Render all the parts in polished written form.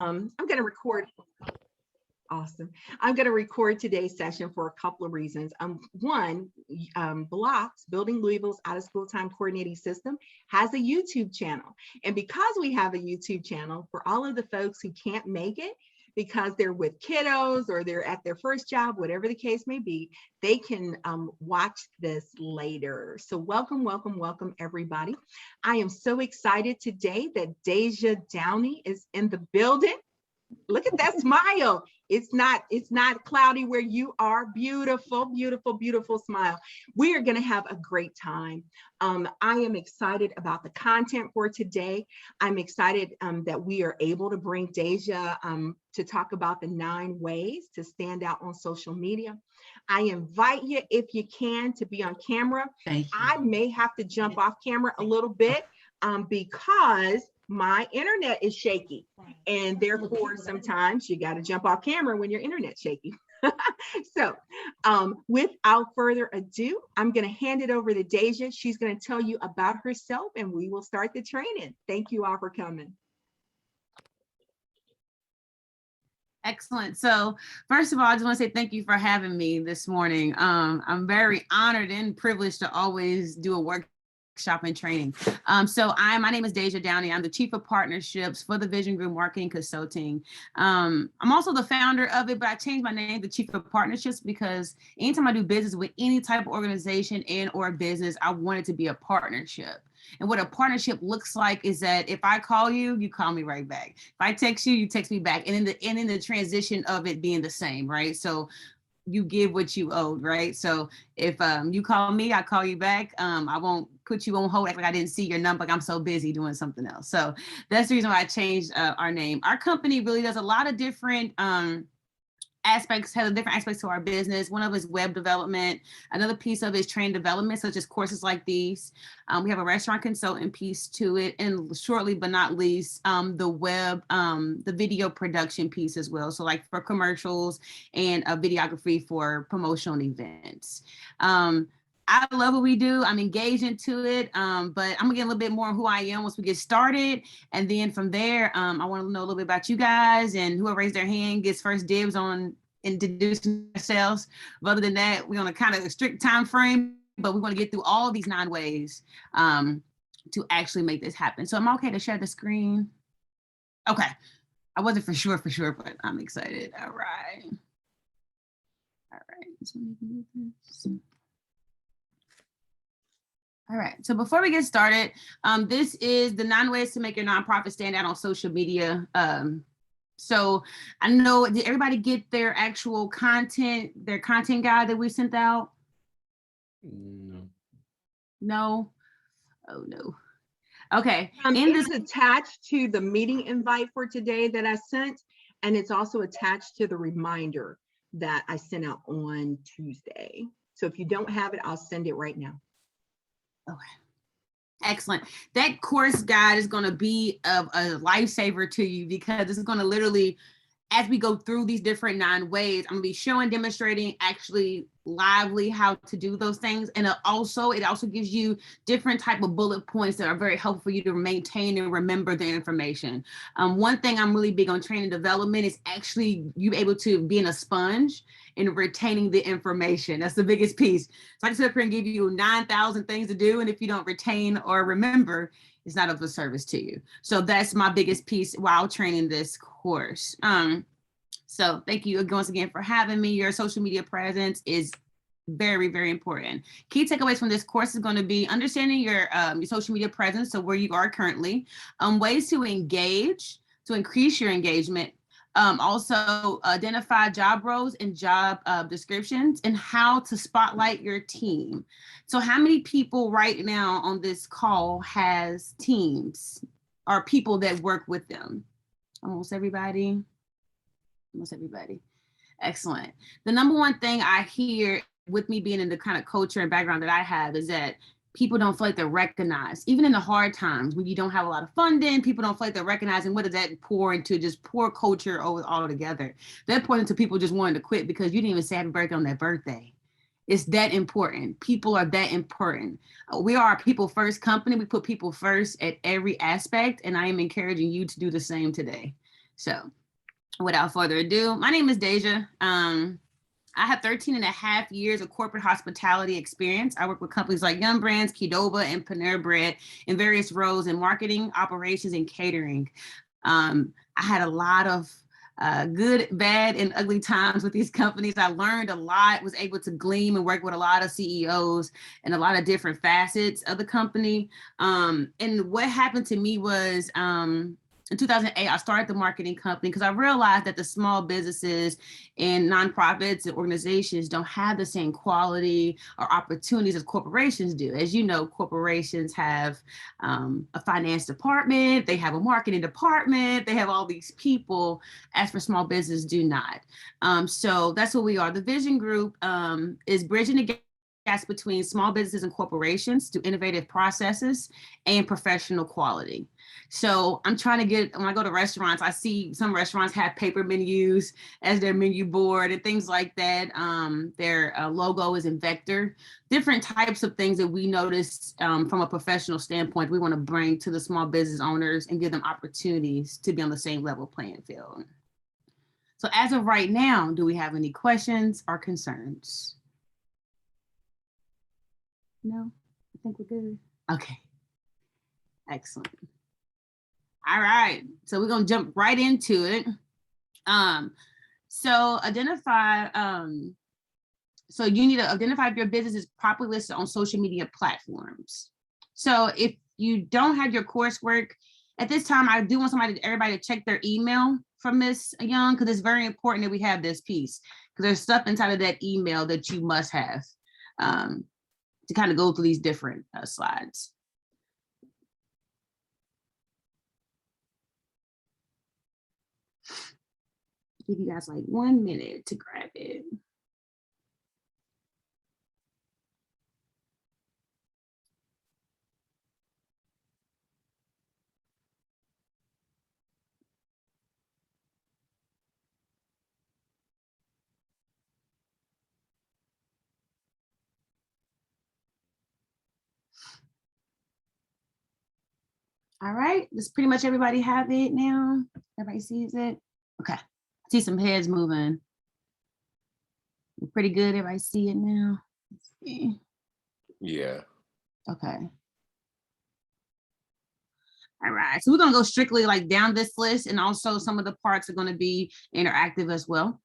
I'm going to record. Awesome. I'm going to record today's session for a couple of reasons. One, BLOCS, Building Louisville's Out of School Time Coordinating System, has a YouTube channel. And because we have a YouTube channel, for all of the folks who can't make it, because they're with kiddos or they're at their first job, whatever the case may be, they can watch this later. So welcome, welcome, welcome, everybody. I am so excited today that Deja Downey is in the building. Look at that smile. It's not cloudy where you are. Beautiful, beautiful, beautiful smile. We are going to have a great time. I am excited about the content for today. I'm excited that we are able to bring Deja to talk about the 9 ways to stand out on social media. I invite you, if you can, to be on camera. Thank you. I may have to jump off camera a little bit because my internet is shaky, and therefore sometimes you got to jump off camera when your internet's shaky. So without further ado, I'm going to hand it over to Deja. She's going to tell you about herself and we will start the training. Thank you all for coming. Excellent. So first of all, I just want to say thank you for having me this morning. I'm very honored and privileged to always do a workshop and training. My name is Deja Downey. I'm the Chief of Partnerships for the Vision Group Marketing Consulting. I'm also the founder of it, but I changed my name to Chief of Partnerships because anytime I do business with any type of organization and or business, I want it to be a partnership. And what a partnership looks like is that if I call you, you call me right back. If I text you, you text me back. And in the transition of it being the same, right? So you give what you owed, right? So if you call me, I call you back. I won't put you on hold like I didn't see your number, like I'm so busy doing something else. So that's the reason why I changed our name. Our company really does a lot of different has different aspects to our business. One of it is web development. Another piece of it is training development, such as courses like these. We have a restaurant consultant piece to it, and shortly but not least, the web, the video production piece as well. So like for commercials and videography for promotional events. I love what we do. I'm engaged into it, but I'm gonna get a little bit more on who I am once we get started. And then from there, I want to know a little bit about you guys, and whoever raised their hand gets first dibs on introducing ourselves. But other than that, we're on a kind of a strict time frame, but we want to get through all these 9 ways to actually make this happen. So I'm okay to share the screen. Okay. I wasn't for sure, but I'm excited. All right. So we can do this. All right, so before we get started, this is the 9 ways to make your nonprofit stand out on social media. So I know, did everybody get their actual content, their content guide that we sent out? No. No? Oh no. Okay. It's attached to the meeting invite for today that I sent, and it's also attached to the reminder that I sent out on Tuesday. So if you don't have it, I'll send it right now. Okay. Excellent. That course guide is going to be a lifesaver to you because this is going to literally, as we go through these different 9 ways, I'm going to be showing, demonstrating actually lively how to do those things. And it also gives you different type of bullet points that are very helpful for you to maintain and remember the information. One thing I'm really big on training development is actually you able to being a sponge and retaining the information. That's the biggest piece. So I can sit up here and give you 9,000 things to do. And if you don't retain or remember, it's not of a service to you. So that's my biggest piece while training this course. So thank you once again for having me. Your social media presence is very, very important. Key takeaways from this course is going to be understanding your social media presence, so where you are currently, ways to engage, to increase your engagement, also identify job roles and job descriptions, and how to spotlight your team. So how many people right now on this call has teams or people that work with them? Almost everybody. Excellent. The number one thing I hear with me being in the kind of culture and background that I have is that people don't feel like they're recognized. Even in the hard times when you don't have a lot of funding, people don't feel like they're recognized. And what does that pour into? Just poor culture all together. That pours into people just wanting to quit because you didn't even say happy birthday on their birthday. It's that important. People are that important. We are a people first company. We put people first at every aspect. And I am encouraging you to do the same today. So without further ado, my name is Deja. I have 13 and a half years of corporate hospitality experience. I work with companies like Yum Brands, Qdoba, and Panera Bread in various roles in marketing, operations, and catering. I had a lot of good, bad, and ugly times with these companies. I learned a lot, was able to glean and work with a lot of CEOs and a lot of different facets of the company. And what happened to me was in 2008, I started the marketing company because I realized that the small businesses and nonprofits and organizations don't have the same quality or opportunities as corporations do. As you know, corporations have a finance department, they have a marketing department, they have all these people, as for small business do not. So that's what we are. The Vision Group is bridging the gaps between small businesses and corporations through innovative processes and professional quality. So I'm trying to get, when I go to restaurants, I see some restaurants have paper menus as their menu board and things like that. Their logo is in vector, different types of things that we notice from a professional standpoint, we want to bring to the small business owners and give them opportunities to be on the same level playing field. So as of right now, do we have any questions or concerns? No, I think we're good. Okay, excellent. All right, so we're gonna jump right into it. So identify, so you need to identify if your business is properly listed on social media platforms. So if you don't have your coursework, at this time, I do want everybody to check their email from Ms. Young, because it's very important that we have this piece, because there's stuff inside of that email that you must have to kind of go through these different slides. Give you guys like 1 minute to grab it. All right, does pretty much everybody have it now? Everybody sees it? Okay, I see some heads moving. Pretty good, everybody see it now? Let's see. Yeah. Okay. All right, so we're gonna go strictly like down this list, and also some of the parts are gonna be interactive as well.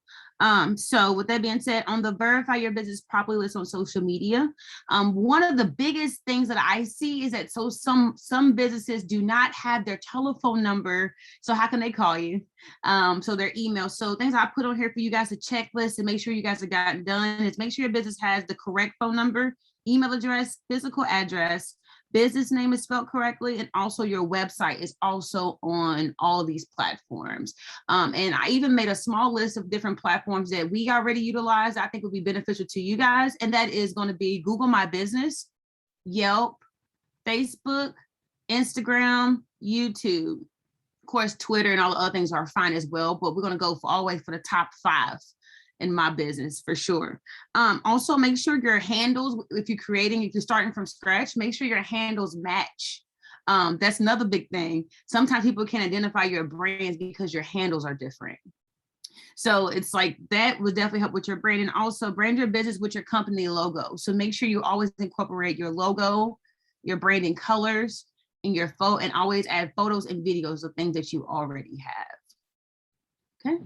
So with that being said, on the verify your business properly list on social media, one of the biggest things that I see is that some businesses do not have their telephone number. So how can they call you? So their email. So things I put on here for you guys to checklist and make sure you guys have gotten done is make sure your business has the correct phone number, email address, physical address, business name is spelled correctly, and also your website is also on all of these platforms. And I even made a small list of different platforms that we already utilize I think would be beneficial to you guys, and that is going to be Google My Business, Yelp, Facebook, Instagram, YouTube. Of course, Twitter and all the other things are fine as well, but we're going to go all the way for the top 5 in my business for sure. Also make sure your handles, if you're starting from scratch, make sure your handles match. That's another big thing. Sometimes people can't identify your brands because your handles are different. So it's like that would definitely help with your brand, and also brand your business with your company logo. So make sure you always incorporate your logo, your branding colors, and your photo, and always add photos and videos of things that you already have. Okay.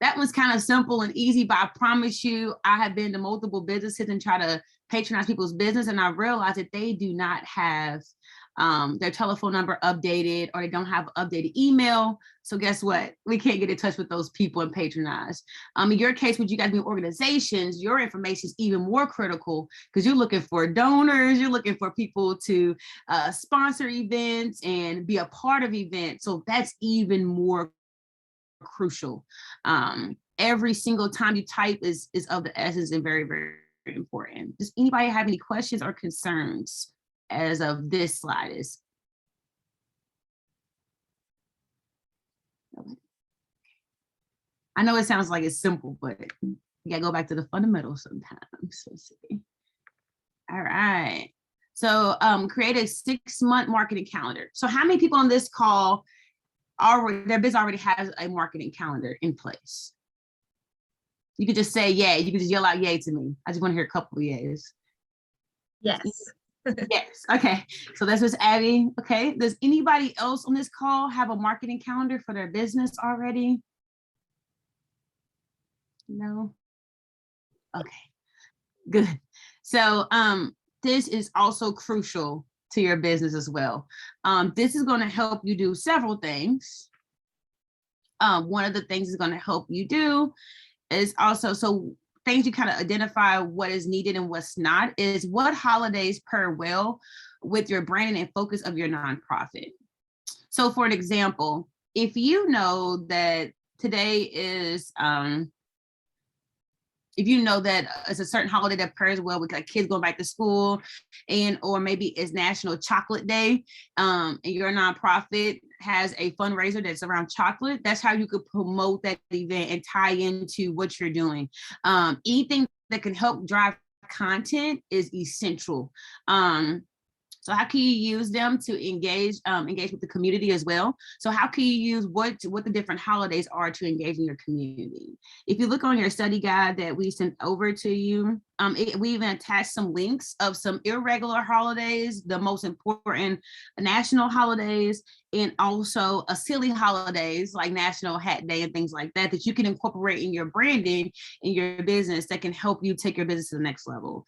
That was kind of simple and easy, but I promise you, I have been to multiple businesses and try to patronize people's business, and I realized that they do not have their telephone number updated, or they don't have updated email. So guess what? We can't get in touch with those people and patronize. In your case, with you guys being organizations, your information is even more critical because you're looking for donors, you're looking for people to sponsor events and be a part of events. So that's even more crucial. Every single time you type is of the essence and very, very important. Does anybody have any questions or concerns as of this slide is? I know it sounds like it's simple, but you gotta go back to the fundamentals sometimes. Let's see. All right. So create a 6-month marketing calendar. So how many people on this call their business already has a marketing calendar in place. You could just say yay. You could just yell out yay to me. I just want to hear a couple of yays. Yes. Yes. Okay. So that's just Abby. Okay. Does anybody else on this call have a marketing calendar for their business already? No. Okay. Good. So this is also crucial to your business as well. This is going to help you do several things. One of the things is going to help you do is also, so things you kind of identify what is needed and what's not, is what holidays pair well with your branding and focus of your nonprofit. So for an example, if you know that today is, if you know that it's a certain holiday that pairs well with like kids going back to school, and or maybe it's National Chocolate Day, and your nonprofit has a fundraiser that's around chocolate, that's how you could promote that event and tie into what you're doing. Anything that can help drive content is essential. So how can you use them to engage with the community as well? So how can you use what the different holidays are to engage in your community? If you look on your study guide that we sent over to you, we even attached some links of some irregular holidays, the most important national holidays, and also a silly holidays like National Hat Day and things like that, that you can incorporate in your branding in your business that can help you take your business to the next level.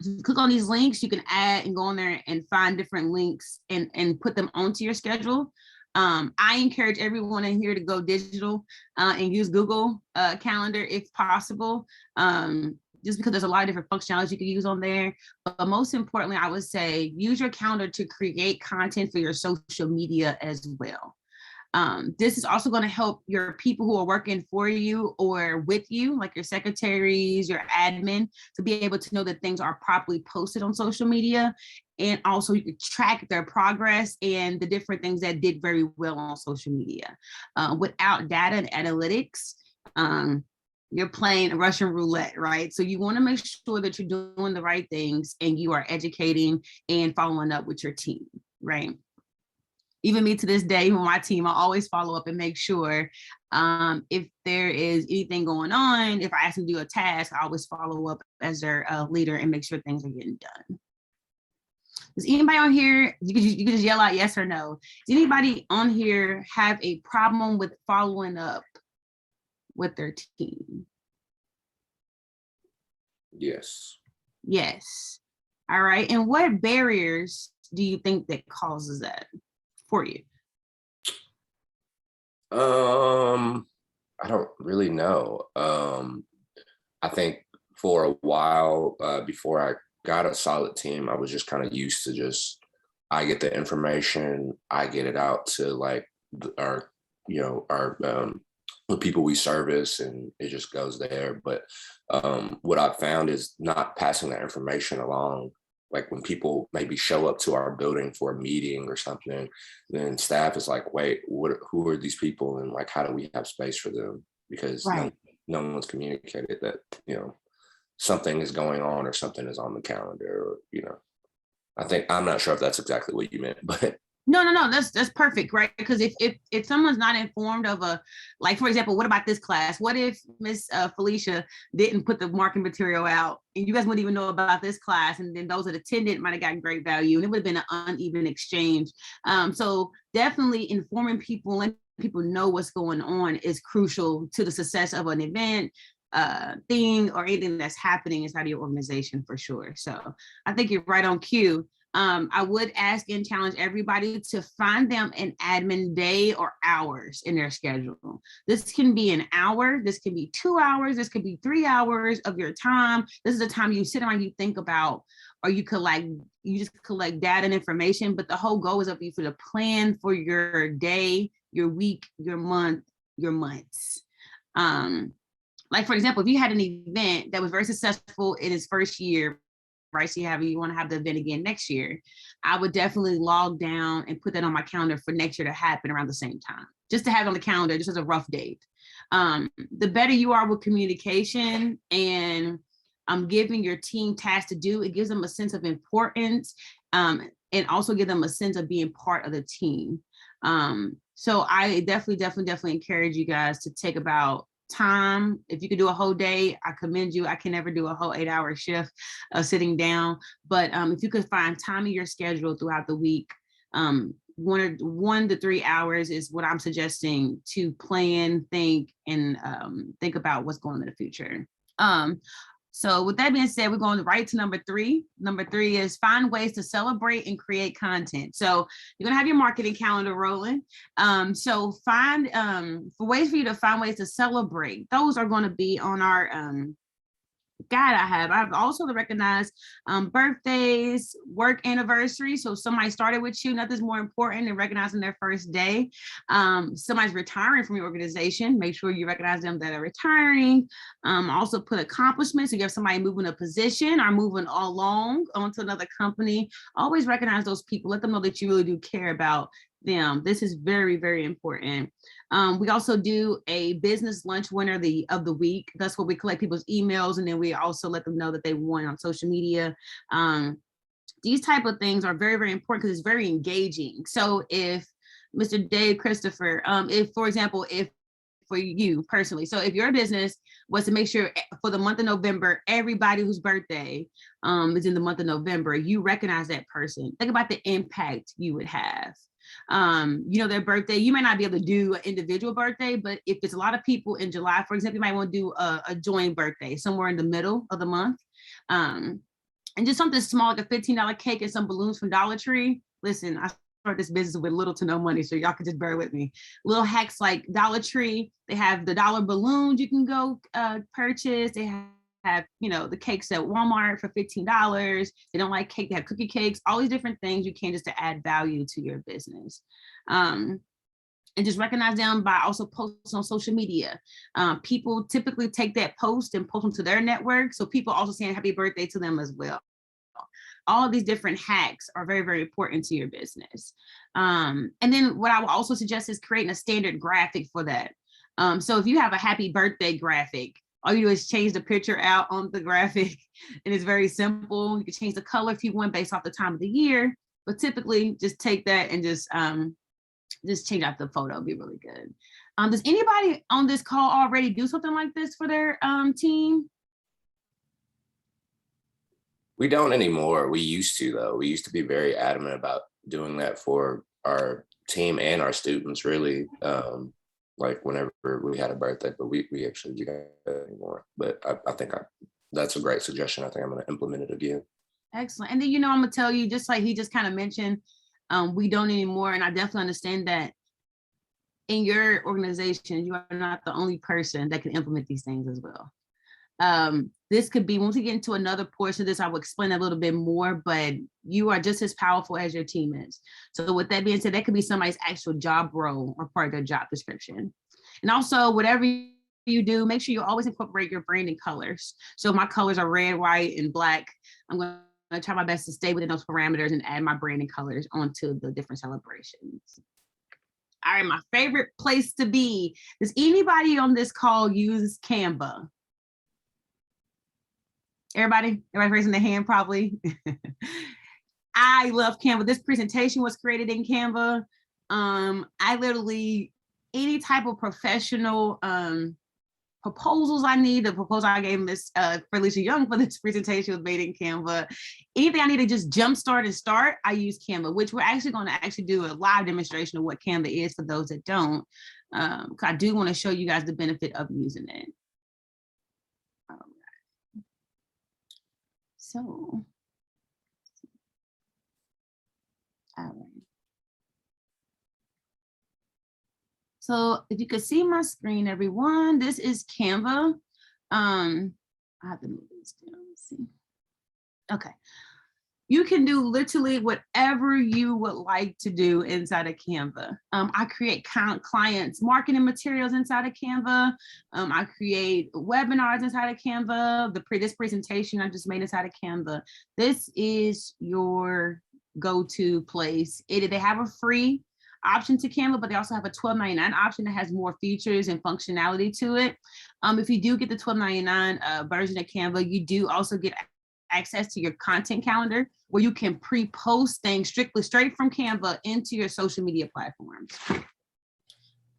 So you click on these links, you can add and go on there and find different links and put them onto your schedule. I encourage everyone in here to go digital and use Google Calendar if possible, just because there's a lot of different functionalities you can use on there. But most importantly, I would say use your calendar to create content for your social media as well. This is also going to help your people who are working for you or with you, like your secretaries, your admin, to be able to know that things are properly posted on social media. And also you can track their progress and the different things that did very well on social media. Without data and analytics, you're playing Russian roulette, right? So you want to make sure that you're doing the right things and you are educating and following up with your team, right? Even me to this day, with my team, I always follow up and make sure if there is anything going on, if I ask them to do a task, I always follow up as their leader and make sure things are getting done. Does anybody on here, you can just yell out yes or no. Does anybody on here have a problem with following up with their team? Yes. Yes. All right. And what barriers do you think that causes that for you? I don't really know. I think for a while before I got a solid team, I was just kind of used to just, I get the information, I get it out to like our the people we service, and it just goes there. But what I've found is not passing that information along. Like when people maybe show up to our building for a meeting or something, then staff is like, wait, who are these people? And like, how do we have space for them? Because right. no one's communicated that, something is going on or something is on the calendar, or, I'm not sure if that's exactly what you meant, but No, that's perfect, right? Because if someone's not informed of like, for example, what about this class? What if Miss Felicia didn't put the marketing material out and you guys wouldn't even know about this class, and then those that attended might have gotten great value, and it would have been an uneven exchange. So definitely informing people and people know what's going on is crucial to the success of an event, thing, or anything that's happening inside of your organization, for sure. So I think you're right on cue. I would ask and challenge everybody to find them an admin day or hours in their schedule. This can be an hour, this can be 2 hours, this could be 3 hours of your time. This is the time you sit around, you think about, or you just collect data and information, but the whole goal is up for you to plan for your day, your week, your month, your months. Like for example, if you had an event that was very successful in its first year, right? So you want to have the event again next year, I would definitely log down and put that on my calendar for next year to happen around the same time, just to have it on the calendar, just as a rough date. The better you are with communication and giving your team tasks to do, it gives them a sense of importance, and also give them a sense of being part of the team. So I definitely encourage you guys to take about time. If you could do a whole day, I commend you. I can never do a whole 8-hour shift sitting down. But if you could find time in your schedule throughout the week, 1 to 3 hours is what I'm suggesting to plan, think, and think about what's going on in the future. So with that being said, we're going right to number 3. Number 3 is find ways to celebrate and create content. So you're gonna have your marketing calendar rolling. So find for ways for you to find ways to celebrate. Those are going to be on our guide I have. I've also recognized birthdays, work anniversaries. So somebody started with you, nothing's more important than recognizing their first day. Somebody's retiring from your organization, make sure you recognize them that are retiring. Also put accomplishments. So you have somebody moving a position or moving along onto another company. Always recognize those people. Let them know that you really do care about them. This is very, very important. We also do a business lunch winner of the week. That's where we collect people's emails, and then we also let them know that they won on social media. These type of things are very, very important because it's very engaging. So if Mr. Dave Christopher, if, for example, if for you personally, so if your business was to make sure for the month of November, everybody whose birthday is in the month of November, you recognize that person. Think about the impact you would have. Their birthday, you may not be able to do an individual birthday, but if it's a lot of people in July, for example, you might want to do a joint birthday somewhere in the middle of the month. And just something small, like a $15 cake and some balloons from Dollar Tree. Listen, I started this business with little to no money, so y'all can just bear with me. Little hacks like Dollar Tree, they have the dollar balloons you can go purchase. They have the cakes at Walmart for $15. They don't like cake, they have cookie cakes, all these different things you can just to add value to your business. And just recognize them by also posting on social media. People typically take that post and post them to their network. So people also saying happy birthday to them as well. All of these different hacks are very, very important to your business. And then what I will also suggest is creating a standard graphic for that. So if you have a happy birthday graphic, all you do is change the picture out on the graphic, and it's very simple. You can change the color if you want based off the time of the year, but typically just take that and just change out the photo. It'll be really good. Does anybody on this call already do something like this for their team? We don't anymore. We used to, though. We used to be very adamant about doing that for our team and our students, really. Like whenever we had a birthday, but we actually do that anymore. But I think that's a great suggestion. I think I'm going to implement it again. Excellent. And then, I'm going to tell you, just like he just kind of mentioned, we don't anymore. And I definitely understand that in your organization, you are not the only person that can implement these things as well. This could be, once we get into another portion of this, I will explain a little bit more, but you are just as powerful as your team is. So with that being said, that could be somebody's actual job role or part of their job description. And also, whatever you do, make sure you always incorporate your branding colors. So my colors are red, white, and black. I'm going to try my best to stay within those parameters and add my branding colors onto the different celebrations. All right, my favorite place to be. Does anybody on this call use Canva? Everybody raising their hand probably. I love Canva. This presentation was created in Canva. I literally, any type of professional proposals I need, the proposal I gave Miss Felicia Young for this presentation was made in Canva. Anything I need to just jumpstart and start, I use Canva, which we're actually going to do a live demonstration of what Canva is for those that don't. I do want to show you guys the benefit of using it. So, all right. So if you could see my screen, everyone, this is Canva. I have to move this down. Let's see. Okay. You can do literally whatever you would like to do inside of Canva. I create clients marketing materials inside of Canva. I create webinars inside of Canva. This presentation I just made inside of Canva. This is your go-to place. They have a free option to Canva, but they also have a $12.99 option that has more features and functionality to it. If you do get the $12.99 version of Canva, you do also get access to your content calendar where you can pre-post things straight from Canva into your social media platforms.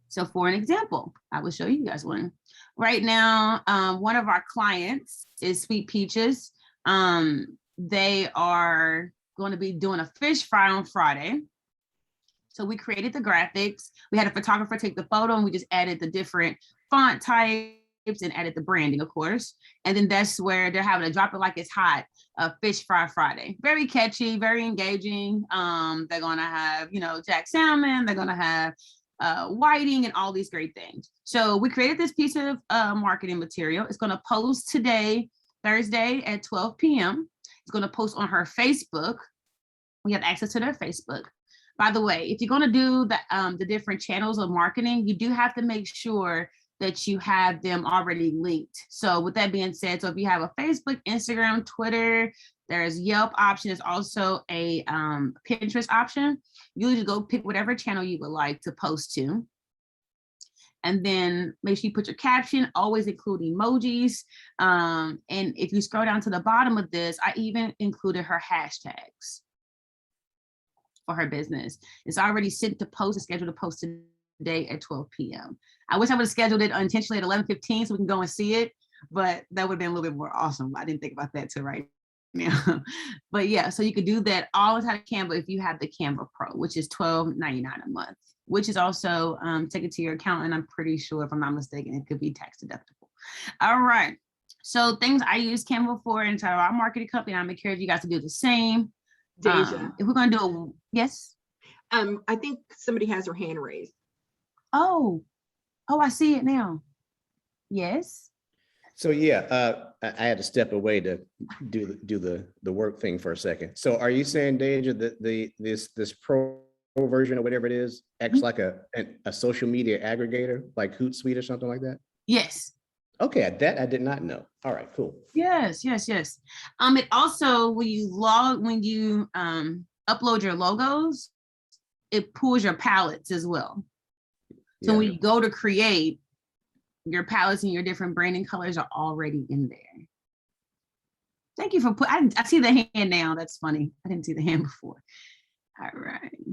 So for an example, I will show you guys one. Right now, one of our clients is Sweet Peaches. They are going to be doing a fish fry on Friday. So we created the graphics. We had a photographer take the photo and we just added the different font types and added the branding, of course. And then that's where they're having a drop it like it's hot, Fish Fry Friday. Very catchy, very engaging. They're gonna have, jack salmon. They're gonna have whiting and all these great things. So we created this piece of marketing material. It's gonna post today, Thursday at 12 p.m. It's gonna post on her Facebook. We have access to their Facebook. By the way, if you're going to do the different channels of marketing, you do have to make sure that you have them already linked. So with that being said, so if you have a Facebook, Instagram, Twitter, there's Yelp option. There's also a Pinterest option. You just go pick whatever channel you would like to post to. And then make sure you put your caption, always include emojis. And if you scroll down to the bottom of this, I even included her hashtags for her business. It's already sent to post. It's scheduled to post today at 12 p.m. I wish I would have scheduled it intentionally at 11:15 so we can go and see it, but that would have been a little bit more awesome. I didn't think about that till right now. But yeah, so you could do that all inside of Canva if you have the Canva Pro, which is $12.99 a month, which is also taken to your account. And I'm pretty sure, if I'm not mistaken, it could be tax deductible. All right. So things I use Canva for inside of our marketing company, I'm encouraging you guys to do the same. Deja. If we're going to do a, yes. I think somebody has their hand raised. Oh, I see it now. Yes. So yeah, I had to step away to do the work thing for a second. So are you saying, Deja, that this pro version or whatever it is acts like a social media aggregator, like Hootsuite or something like that? Yes. Okay, that I did not know. All right, cool. Yes. It also, when you upload your logos, it pulls your palettes as well. So Yeah. when you go to create, your palettes and your different branding colors are already in there. Thank you for I see the hand now. That's funny. I didn't see the hand before. All right.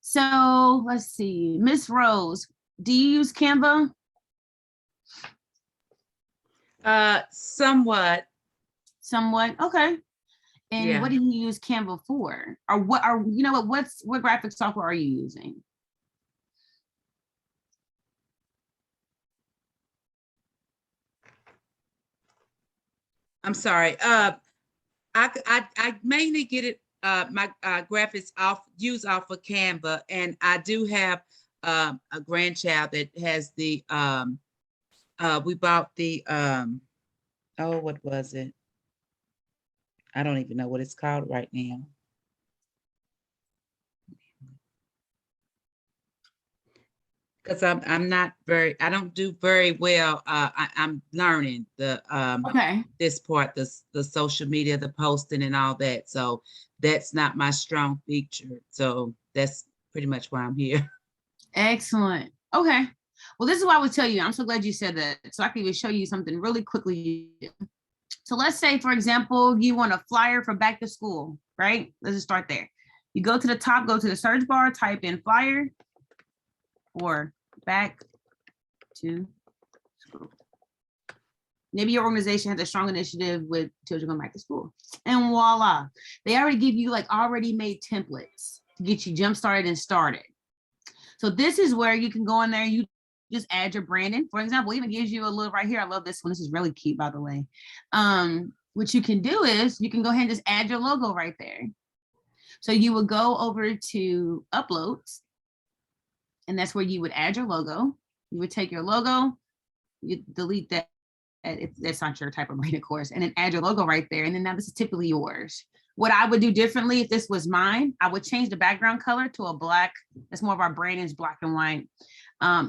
So let's see, Miss Rose, do you use Canva? Somewhat. Okay. And Yeah. what do you use Canva for? Or what graphic software are you using? I'm sorry. I mainly get it my graphics use off of Canva, and I do have a grandchild that has the we bought the oh, what was it? I don't even know what it's called right now. Because I'm not very, I don't do very well. I'm learning the Okay. this part, the social media, the posting and all that. So that's not my strong feature. So that's pretty much why I'm here. Excellent. Okay. Well, this is what I would tell you. I'm so glad you said that. So I can even show you something really quickly. So let's say, for example, you want a flyer for back to school, right? Let's just start there. You go to the top, go to the search bar, type in flyer or back to school. Maybe your organization has a strong initiative with children going back to school. And voila, they already give you like already made templates to get you jump started and started. So this is where you can go in there, you just add your branding. For example, it even gives you a little right here. I love this one. This is really cute, by the way. What you can do is you can go ahead and just add your logo right there. So you would go over to uploads, and that's where you would add your logo. You would take your logo, you delete that. If that's not your type of brand, of course, and then add your logo right there. And then now this is typically yours. What I would do differently if this was mine, I would change the background color to a black. That's more of our branding is black and white.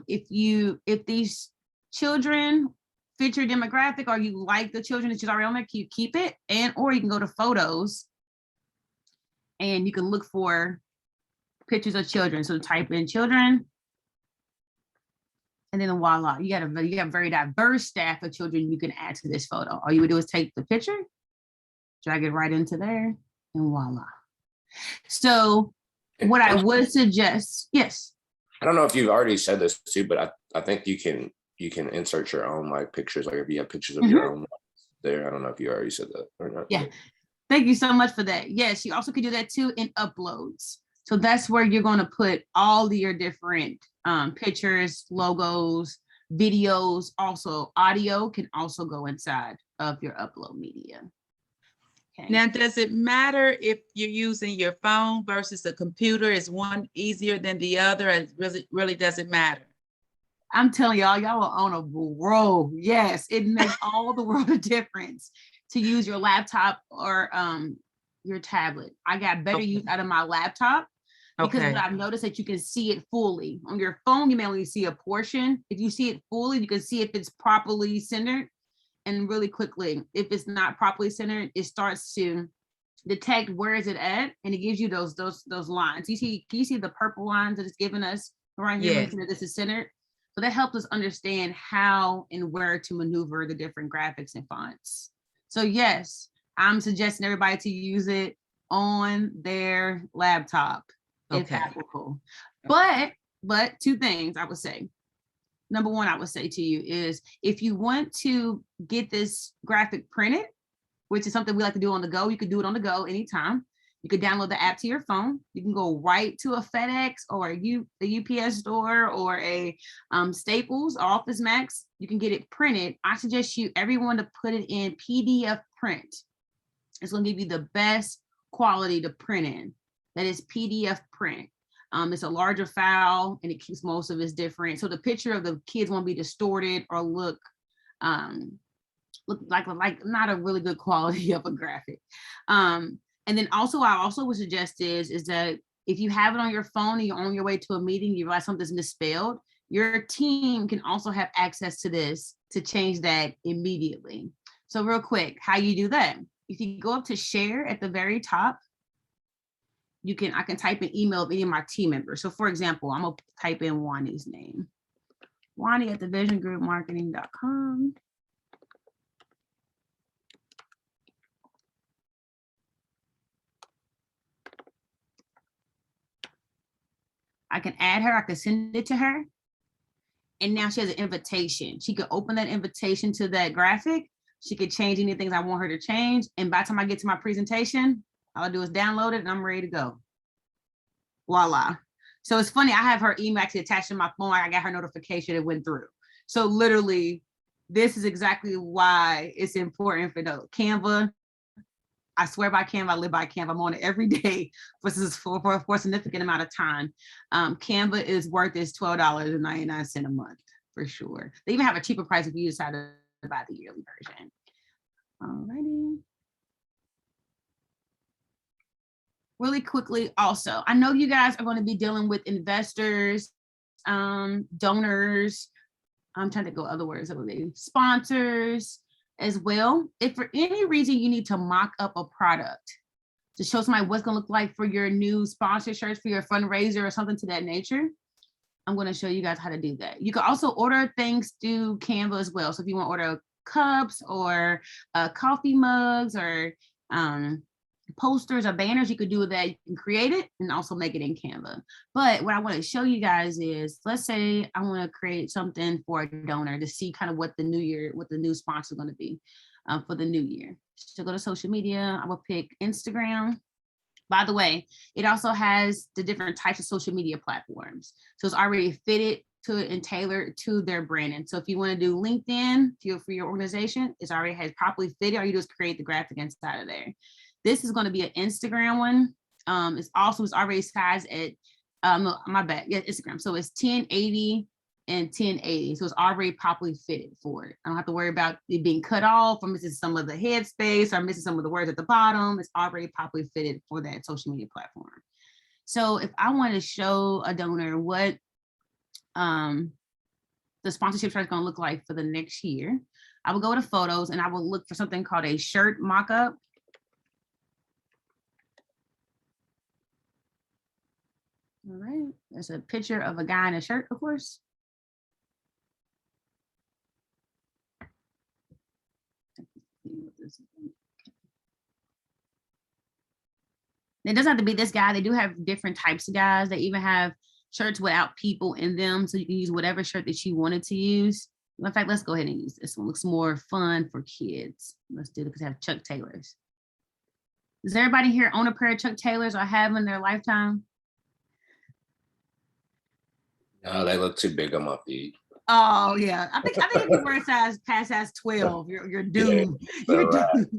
If these children fit your demographic or you like the children that you already on there, you keep it, and or you can go to photos and you can look for pictures of children. So type in children, and then voila, you got a very diverse staff of children you can add to this photo. All you would do is take the picture, drag it right into there, and voila. So what I would suggest, yes. I don't know if you've already said this too, but I think you can insert your own like pictures, like if you have pictures of your own there. I don't know if you already said that or not. Yeah. Thank you so much for that. Yes, you also could do that too in uploads. So that's where you're going to put all of your different pictures, logos, videos. Also, audio can also go inside of your upload media. Okay. Now, does it matter if you're using your phone versus a computer? Is one easier than the other? It really doesn't matter. I'm telling y'all are on a roll. Yes, it makes all the world of difference to use your laptop or your tablet. I got better use out of my laptop because what I've noticed that you can see it fully. On your phone, you may only see a portion. If you see it fully, you can see if it's properly centered. And really quickly, if it's not properly centered, it starts to detect where is it at, and it gives you those lines. Can you see the purple lines that it's giving us right here? Yes. Making that this is centered. So that helps us understand how and where to maneuver the different graphics and fonts. So yes, I'm suggesting everybody to use it on their laptop if applicable. But two things I would say. Number one, I would say to you is if you want to get this graphic printed, which is something we like to do on the go, you could do it on the go anytime. You could download the app to your phone. You can go right to a FedEx or a UPS store or a Staples or Office Max. You can get it printed. I suggest everyone to put it in PDF print. It's going to give you the best quality to print in. That is PDF print. It's a larger file and it keeps most of it different. So the picture of the kids won't be distorted or look like not a really good quality of a graphic. And then also I also would suggest is that if you have it on your phone and you're on your way to a meeting, you realize something's misspelled, your team can also have access to this to change that immediately. So real quick, how you do that? If you go up to share at the very top, I can type an email of any of my team members. So for example, I'm gonna type in Wani's name. Wani at thevisiongroupmarketing.com. I can add her, I can send it to her. And now she has an invitation. She could open that invitation to that graphic. She could change anything I want her to change. And by the time I get to my presentation, all I do is download it and I'm ready to go. Voila. So it's funny, I have her email actually attached to my phone. I got her notification, it went through. So literally, this is exactly why it's important for Canva. I swear by Canva, I live by Canva. I'm on it every day for a significant amount of time. Canva is worth its $12.99 a month for sure. They even have a cheaper price if you decide to buy the yearly version. Alrighty. Really quickly, also, I know you guys are going to be dealing with investors, donors. I'm trying to go other words, sponsors as well. If for any reason you need to mock up a product to show somebody what's going to look like for your new sponsor shirts for your fundraiser or something to that nature, I'm going to show you guys how to do that. You can also order things through Canva as well. So if you want to order cups or coffee mugs or posters or banners, you could do that. You can create it and also make it in Canva. But what I want to show you guys is, let's say I want to create something for a donor to see kind of what the new sponsor is going to be for the new year. So go to social media. I will pick Instagram. By the way, it also has the different types of social media platforms. So it's already fitted to it and tailored to their branding. So if you want to do LinkedIn for your organization, it's already has properly fitted. All you do is create the graphic inside of there. This is going to be an Instagram one. It's already sized at, Instagram. So it's 1080 and 1080. So it's already properly fitted for it. I don't have to worry about it being cut off or missing some of the headspace or missing some of the words at the bottom. It's already properly fitted for that social media platform. So if I want to show a donor what the sponsorship chart is going to look like for the next year, I will go to photos and I will look for something called a shirt mock-up. All right, there's a picture of a guy in a shirt, of course. It doesn't have to be this guy. They do have different types of guys. They even have shirts without people in them. So you can use whatever shirt that you wanted to use. In fact, let's go ahead and use this one. Looks more fun for kids. Let's do it because I have Chuck Taylors. Does everybody here own a pair of Chuck Taylors or have in their lifetime? No, they look too big on my feet. Oh yeah, I think if you wear past size 12, you're doomed. You're doomed.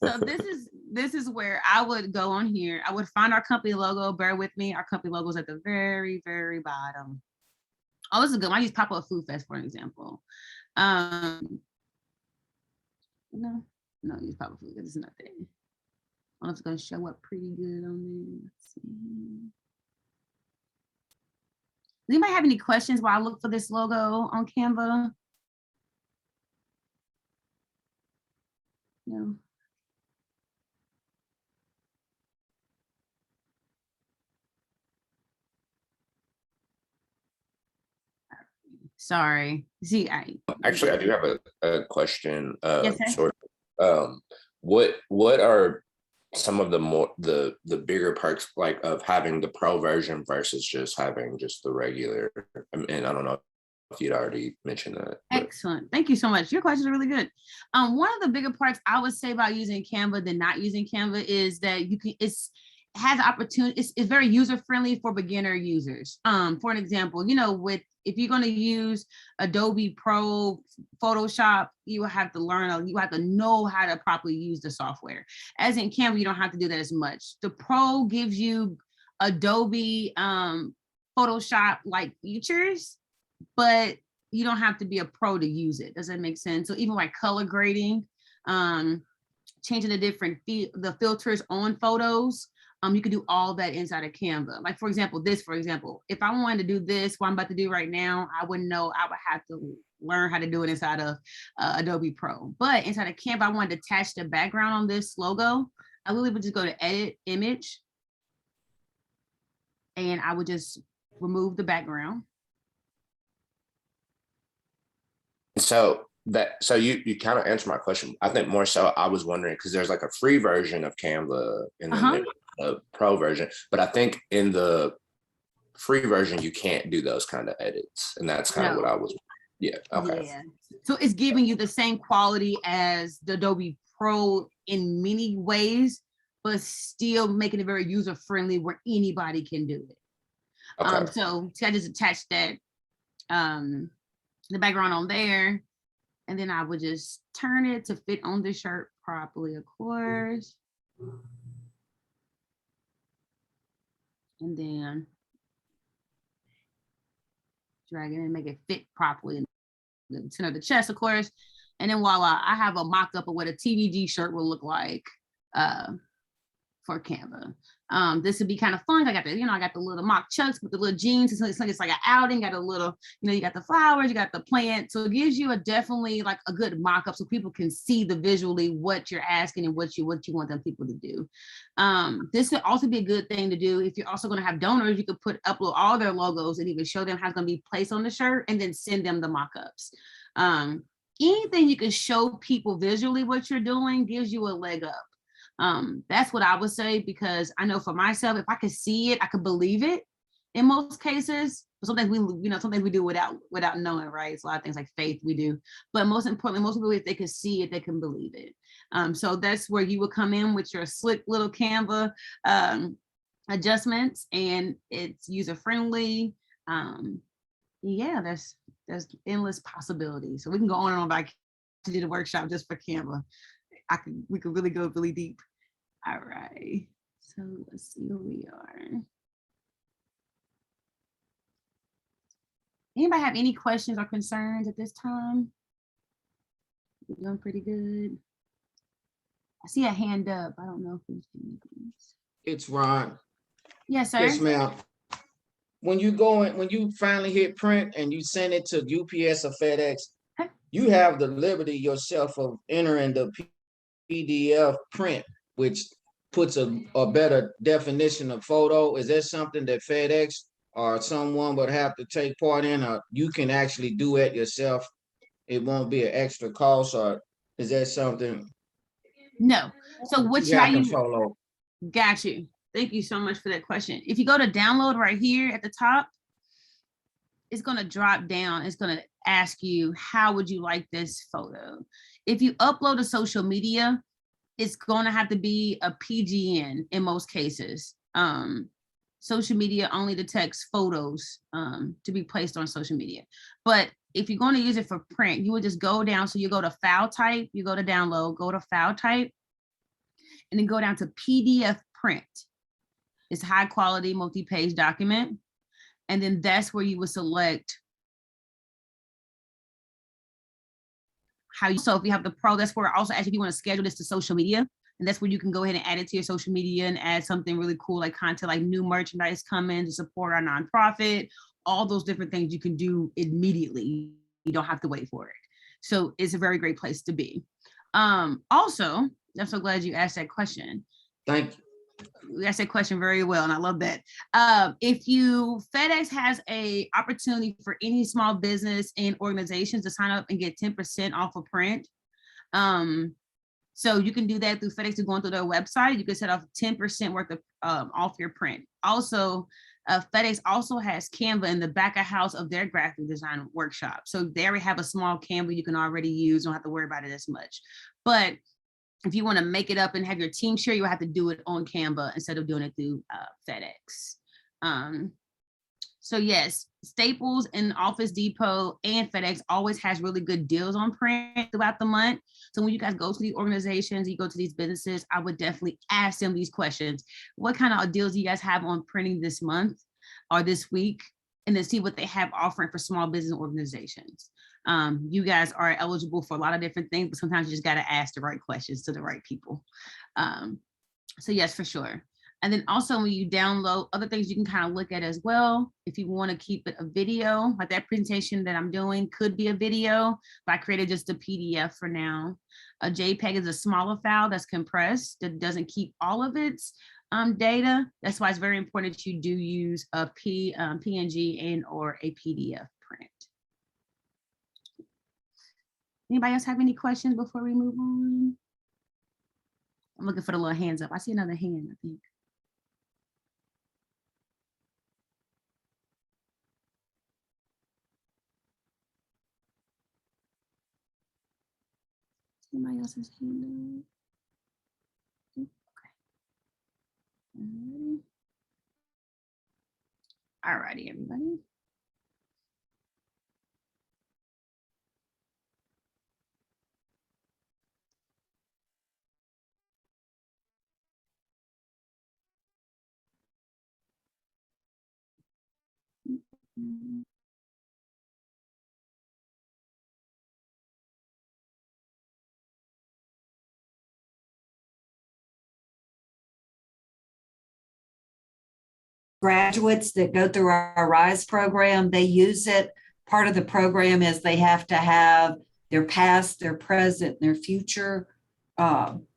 So this is where I would go on here. I would find our company logo. Bear with me. Our company logo is at the very, very bottom. Oh, this is good. I use Pop-Up Food Fest for an example. No, use Pop-Up Food. It's not there. I don't know if it's gonna show up pretty good on there. Let's see. Does anybody have any questions while I look for this logo on Canva? No. Sorry. See, Actually, I do have a question. Yes, sir. What are some of the bigger perks like of having the pro version versus just having just the regular? And I don't know if you'd already mentioned that. But. Excellent. Thank you so much. Your questions are really good. One of the bigger parts I would say about using Canva than not using Canva is that you can has opportunity. It's very user friendly for beginner users. For an example, if you're going to use Adobe Pro Photoshop, you have to learn, you have to know how to properly use the software. As in Canva, you don't have to do that as much. The Pro gives you Adobe Photoshop like features, but you don't have to be a pro to use it. Does that make sense? So even like color grading, changing the filters on photos, you can do all that inside of Canva. Like for example, if I wanted to do this, what I'm about to do right now, I wouldn't know. I would have to learn how to do it inside of Adobe Pro. But inside of Canva, I wanted to attach the background on this logo. I literally would just go to Edit Image, and I would just remove the background. So you kind of answered my question. I think more so I was wondering because there's like a free version of Canva and then there's a pro version, but I think in the free version you can't do those kind of edits, and that's kind of what I was. Yeah. Okay. Yeah. So it's giving you the same quality as the Adobe Pro in many ways, but still making it very user friendly where anybody can do it. Okay. So I just attach that the background on there, and then I would just turn it to fit on the shirt properly, of course. And then drag it and make it fit properly in the center of the chest, of course. And then voila, I have a mock-up of what a TVG shirt will look like for Canva. This would be kind of fun. I got the little mock chucks with the little jeans. It's like an outing. Got a little, you got the flowers, you got the plant. So it gives you definitely like a good mock-up so people can see visually what you're asking and what you want them people to do. This could also be a good thing to do if you're also going to have donors. You could upload all their logos and even show them how it's going to be placed on the shirt and then send them the mock-ups. Anything you can show people visually what you're doing gives you a leg up. That's what I would say, because I know for myself, if I could see it, I could believe it in most cases. But sometimes we do without knowing, right? It's a lot of things like faith we do. But most importantly, most people, if they could see it, they can believe it. So that's where you would come in with your slick little Canva adjustments, and it's user friendly. Yeah, there's endless possibilities. So we can go on and on. But I can do the workshop just for Canva. We could really go really deep. All right, so let's see where we are. Anybody have any questions or concerns at this time? We're doing pretty good. I see a hand up. I don't know who's doing this. It's Ron. Yes, sir. Yes, ma'am. When you finally hit print and you send it to UPS or FedEx, you have the liberty yourself of entering the PDF print, which puts a better definition of photo. Is that something that FedEx or someone would have to take part in, or you can actually do it yourself? It won't be an extra cost, or is that something? No. So which how you control over? Got you. Thank you so much for that question. If you go to download right here at the top, it's going to drop down. It's going to ask you, how would you like this photo? If you upload to social media, it's going to have to be a PGN in most cases. Social media only detects photos to be placed on social media. But if you're going to use it for print, you would just go down. So you go to file type, you go to download, go to file type, and then go down to PDF print. It's high quality multi-page document. And then that's where you would select how you, so if you have the pro, that's where also actually if you want to schedule this to social media, and that's where you can go ahead and add it to your social media and add something really cool like content, like new merchandise coming to support our nonprofit, all those different things you can do immediately. You don't have to wait for it. So it's a very great place to be. Also, I'm so glad you asked that question. Thank you. You asked that question very well, and I love that. If you, FedEx has a opportunity for any small business and organizations to sign up and get 10% off of print. So you can do that through FedEx to going through their website. You can set off 10% worth of off your print. Also, FedEx also has Canva in the back of house of their graphic design workshop. So they already have a small Canva you can already use. Don't have to worry about it as much. But if you want to make it up and have your team share, you have to do it on Canva instead of doing it through FedEx. So yes, Staples and Office Depot and FedEx always has really good deals on print throughout the month. So when you guys go to these organizations, you go to these businesses, I would definitely ask them these questions. What kind of deals do you guys have on printing this month or this week? And then see what they have offering for small business organizations. You guys are eligible for a lot of different things, but sometimes you just got to ask the right questions to the right people. So yes, for sure. And then also when you download other things you can kind of look at as well. If you want to keep it a video, like that presentation that I'm doing could be a video, but I created just a PDF for now. A JPEG is a smaller file that's compressed, that doesn't keep all of its data. That's why it's very important that you do use a PNG and or a PDF print. Anybody else have any questions before we move on? I'm looking for the little hands up. I see another hand, I think. Anybody else's hand up? Okay. All righty, everybody. Graduates that go through our RISE program, they use it. Part of the program is they have to have their past, their present, their future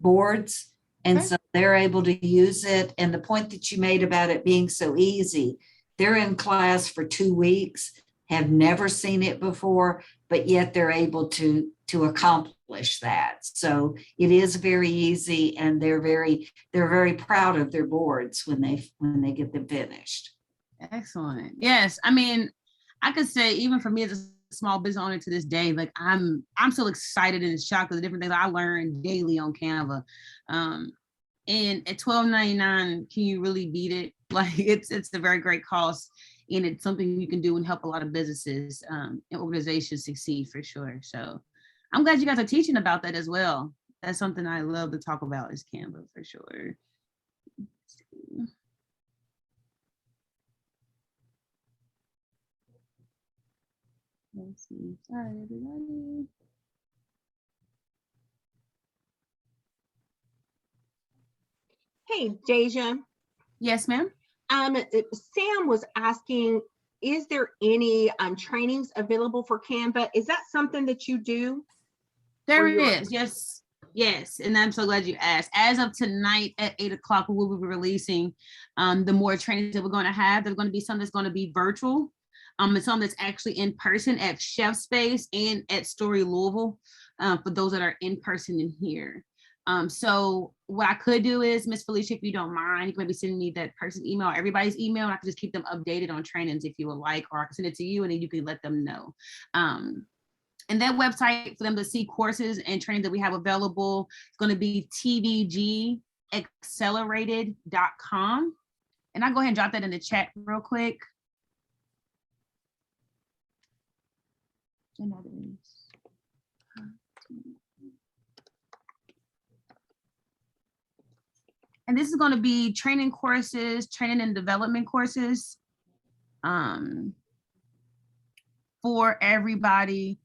boards. And so they're able to use it. And the point that you made about it being so easy, they're in class for 2 weeks, have never seen it before, but yet they're able to accomplish that. So it is very easy, and they're very proud of their boards when they get them finished. Excellent. Yes, I mean, I could say even for me as a small business owner to this day, like I'm so excited and shocked at the different things I learn daily on Canva. And at $12.99, can you really beat it? Like it's a very great cost, and it's something you can do and help a lot of businesses and organizations succeed for sure. So I'm glad you guys are teaching about that as well. That's something I love to talk about is Canva for sure. Let's see. Sorry, everybody. Hey, Deja. Yes, ma'am. Sam was asking, is there any trainings available for Canva? Is that something that you do? There it is. Yes. Yes. And I'm so glad you asked. As of tonight at 8 o'clock, we will be releasing the more trainings that we're going to have. There's going to be some that's going to be virtual. And some that's actually in person at Chef Space and at Story Louisville for those that are in person in here. So what I could do is, Miss Felicia, if you don't mind, you can maybe send me that person's email, everybody's email, and I can just keep them updated on trainings if you would like, or I can send it to you and then you can let them know. And that website for them to see courses and training that we have available is going to be tvgaccelerated.com. And I'll go ahead and drop that in the chat real quick. And this is going to be training courses, training and development courses for everybody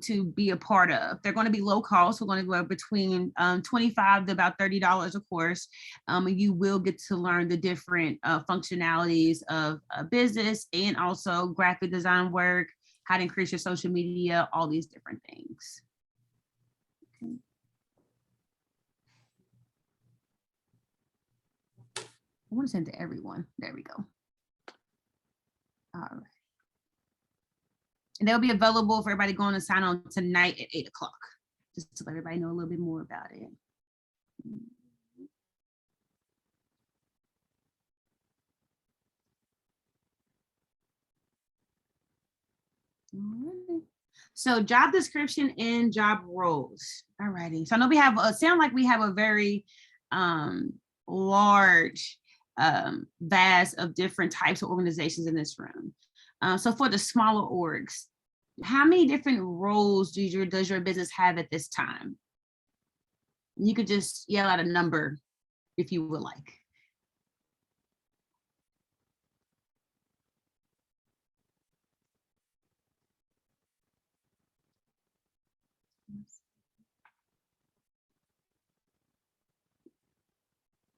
to be a part of. They're going to be low cost. We're going to go between $25 to about $30 a course. And you will get to learn the different functionalities of a business and also graphic design work, how to increase your social media, all these different things. Okay. I want to send to everyone. There we go. All right. And they'll be available for everybody going to sign on tonight at 8 o'clock, just to let everybody know a little bit more about it. All right. So job description and job roles. All righty. So I know we have, sound like we have a very large vast of different types of organizations in this room. So for the smaller orgs, how many different roles does your business have at this time? You could just yell out a number if you would like.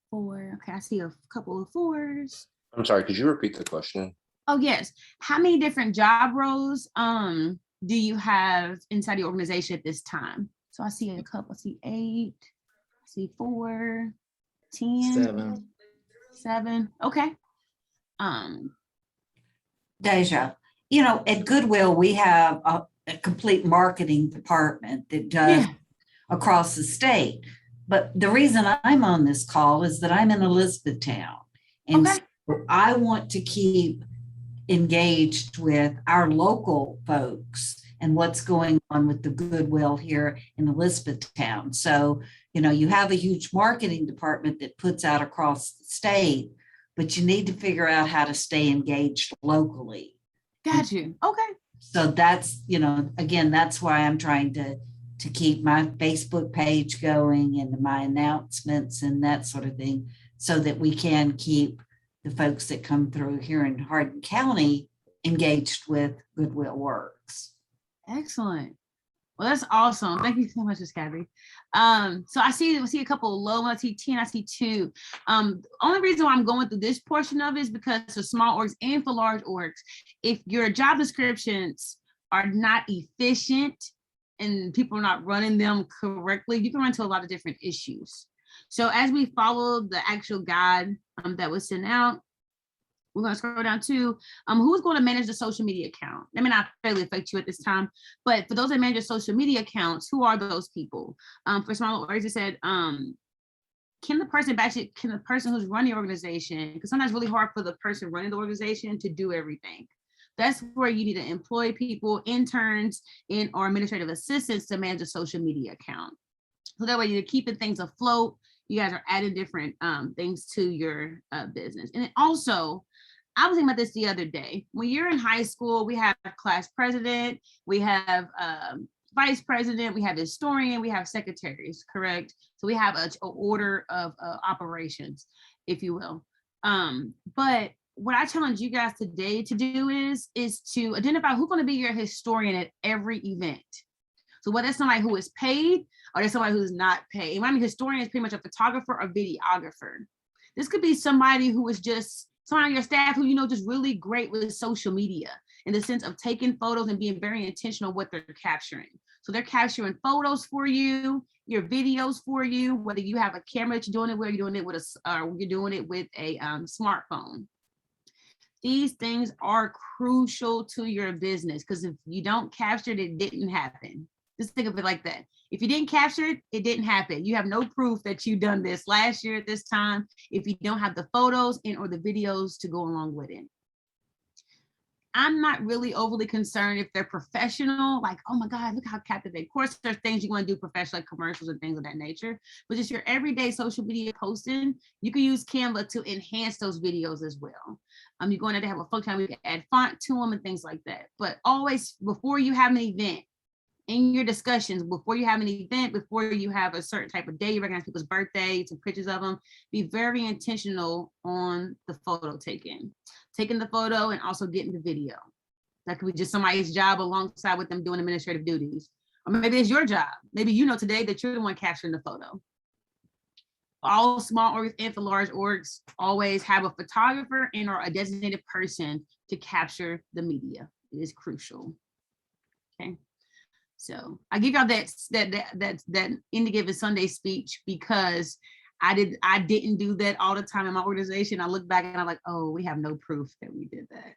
Four. Okay, I see a couple of fours. I'm sorry, could you repeat the question? Oh, yes. How many different job roles do you have inside the organization at this time? So I see a couple, I see 8, I see 4, 10, 7. Okay. Deja, you know, at Goodwill, we have a complete marketing department that does across the state. But the reason I'm on this call is that I'm in Elizabethtown. And so I want to keep engaged with our local folks and what's going on with the Goodwill here in Elizabethtown. So, you know, you have a huge marketing department that puts out across the state, but you need to figure out how to stay engaged locally. Got you. Okay. So that's, you know, again, that's why I'm trying to keep my Facebook page going and my announcements and that sort of thing, so that we can keep the folks that come through here in Hardin County engaged with Goodwill Works. Excellent. Well, that's awesome. Thank you so much, Ms. Gabby. So I see a couple of low, I see 10, I see 2. Only reason why I'm going through this portion of it is because for small orgs and for large orgs, if your job descriptions are not efficient and people are not running them correctly, you can run into a lot of different issues. So as we follow the actual guide that was sent out, we're going to scroll down to who's going to manage the social media account. That may not fairly affect you at this time, but for those that manage social media accounts, who are those people? For smaller orgs, it said, can the person who's running the organization, because sometimes it's really hard for the person running the organization to do everything. That's where you need to employ people, interns, or administrative assistants to manage a social media account. So that way you're keeping things afloat. You guys are adding different things to your business. And also, I was thinking about this the other day. When you're in high school, we have class president, we have vice president, we have historian, we have secretaries, correct? So we have an order of operations, if you will. But what I challenge you guys today to do is to identify who's going to be your historian at every event. So whether it's somebody who is paid or there's somebody who's not paid. I mean, historian is pretty much a photographer or videographer. This could be somebody who is just someone on your staff who, you know, just really great with social media in the sense of taking photos and being very intentional what they're capturing. So they're capturing photos for you, your videos for you, whether you have a camera that you're doing it with, you're doing it with you're doing it with a smartphone. These things are crucial to your business because if you don't capture it, it didn't happen. Just think of it like that. If you didn't capture it, it didn't happen. You have no proof that you've done this last year at this time if you don't have the photos and or the videos to go along with it. I'm not really overly concerned if they're professional, like, oh my God, look how captivating. Of course, there's things you want to do professional, like commercials and things of that nature, but just your everyday social media posting, you can use Canva to enhance those videos as well. You're going to have a function where you can add font to them and things like that. But always, before you have an event, in your discussions, before you have an event, before you have a certain type of day, you recognize people's birthday, some pictures of them, be very intentional on the photo taking the photo and also getting the video. That could be just somebody's job alongside with them doing administrative duties. Or maybe it's your job. Maybe you know today that you're the one capturing the photo. All small orgs and for large orgs always have a photographer and or a designated person to capture the media. It is crucial. Okay. So I give y'all that End of Given Sunday speech because I didn't do that all the time in my organization. I look back and I'm like, oh, we have no proof that we did that.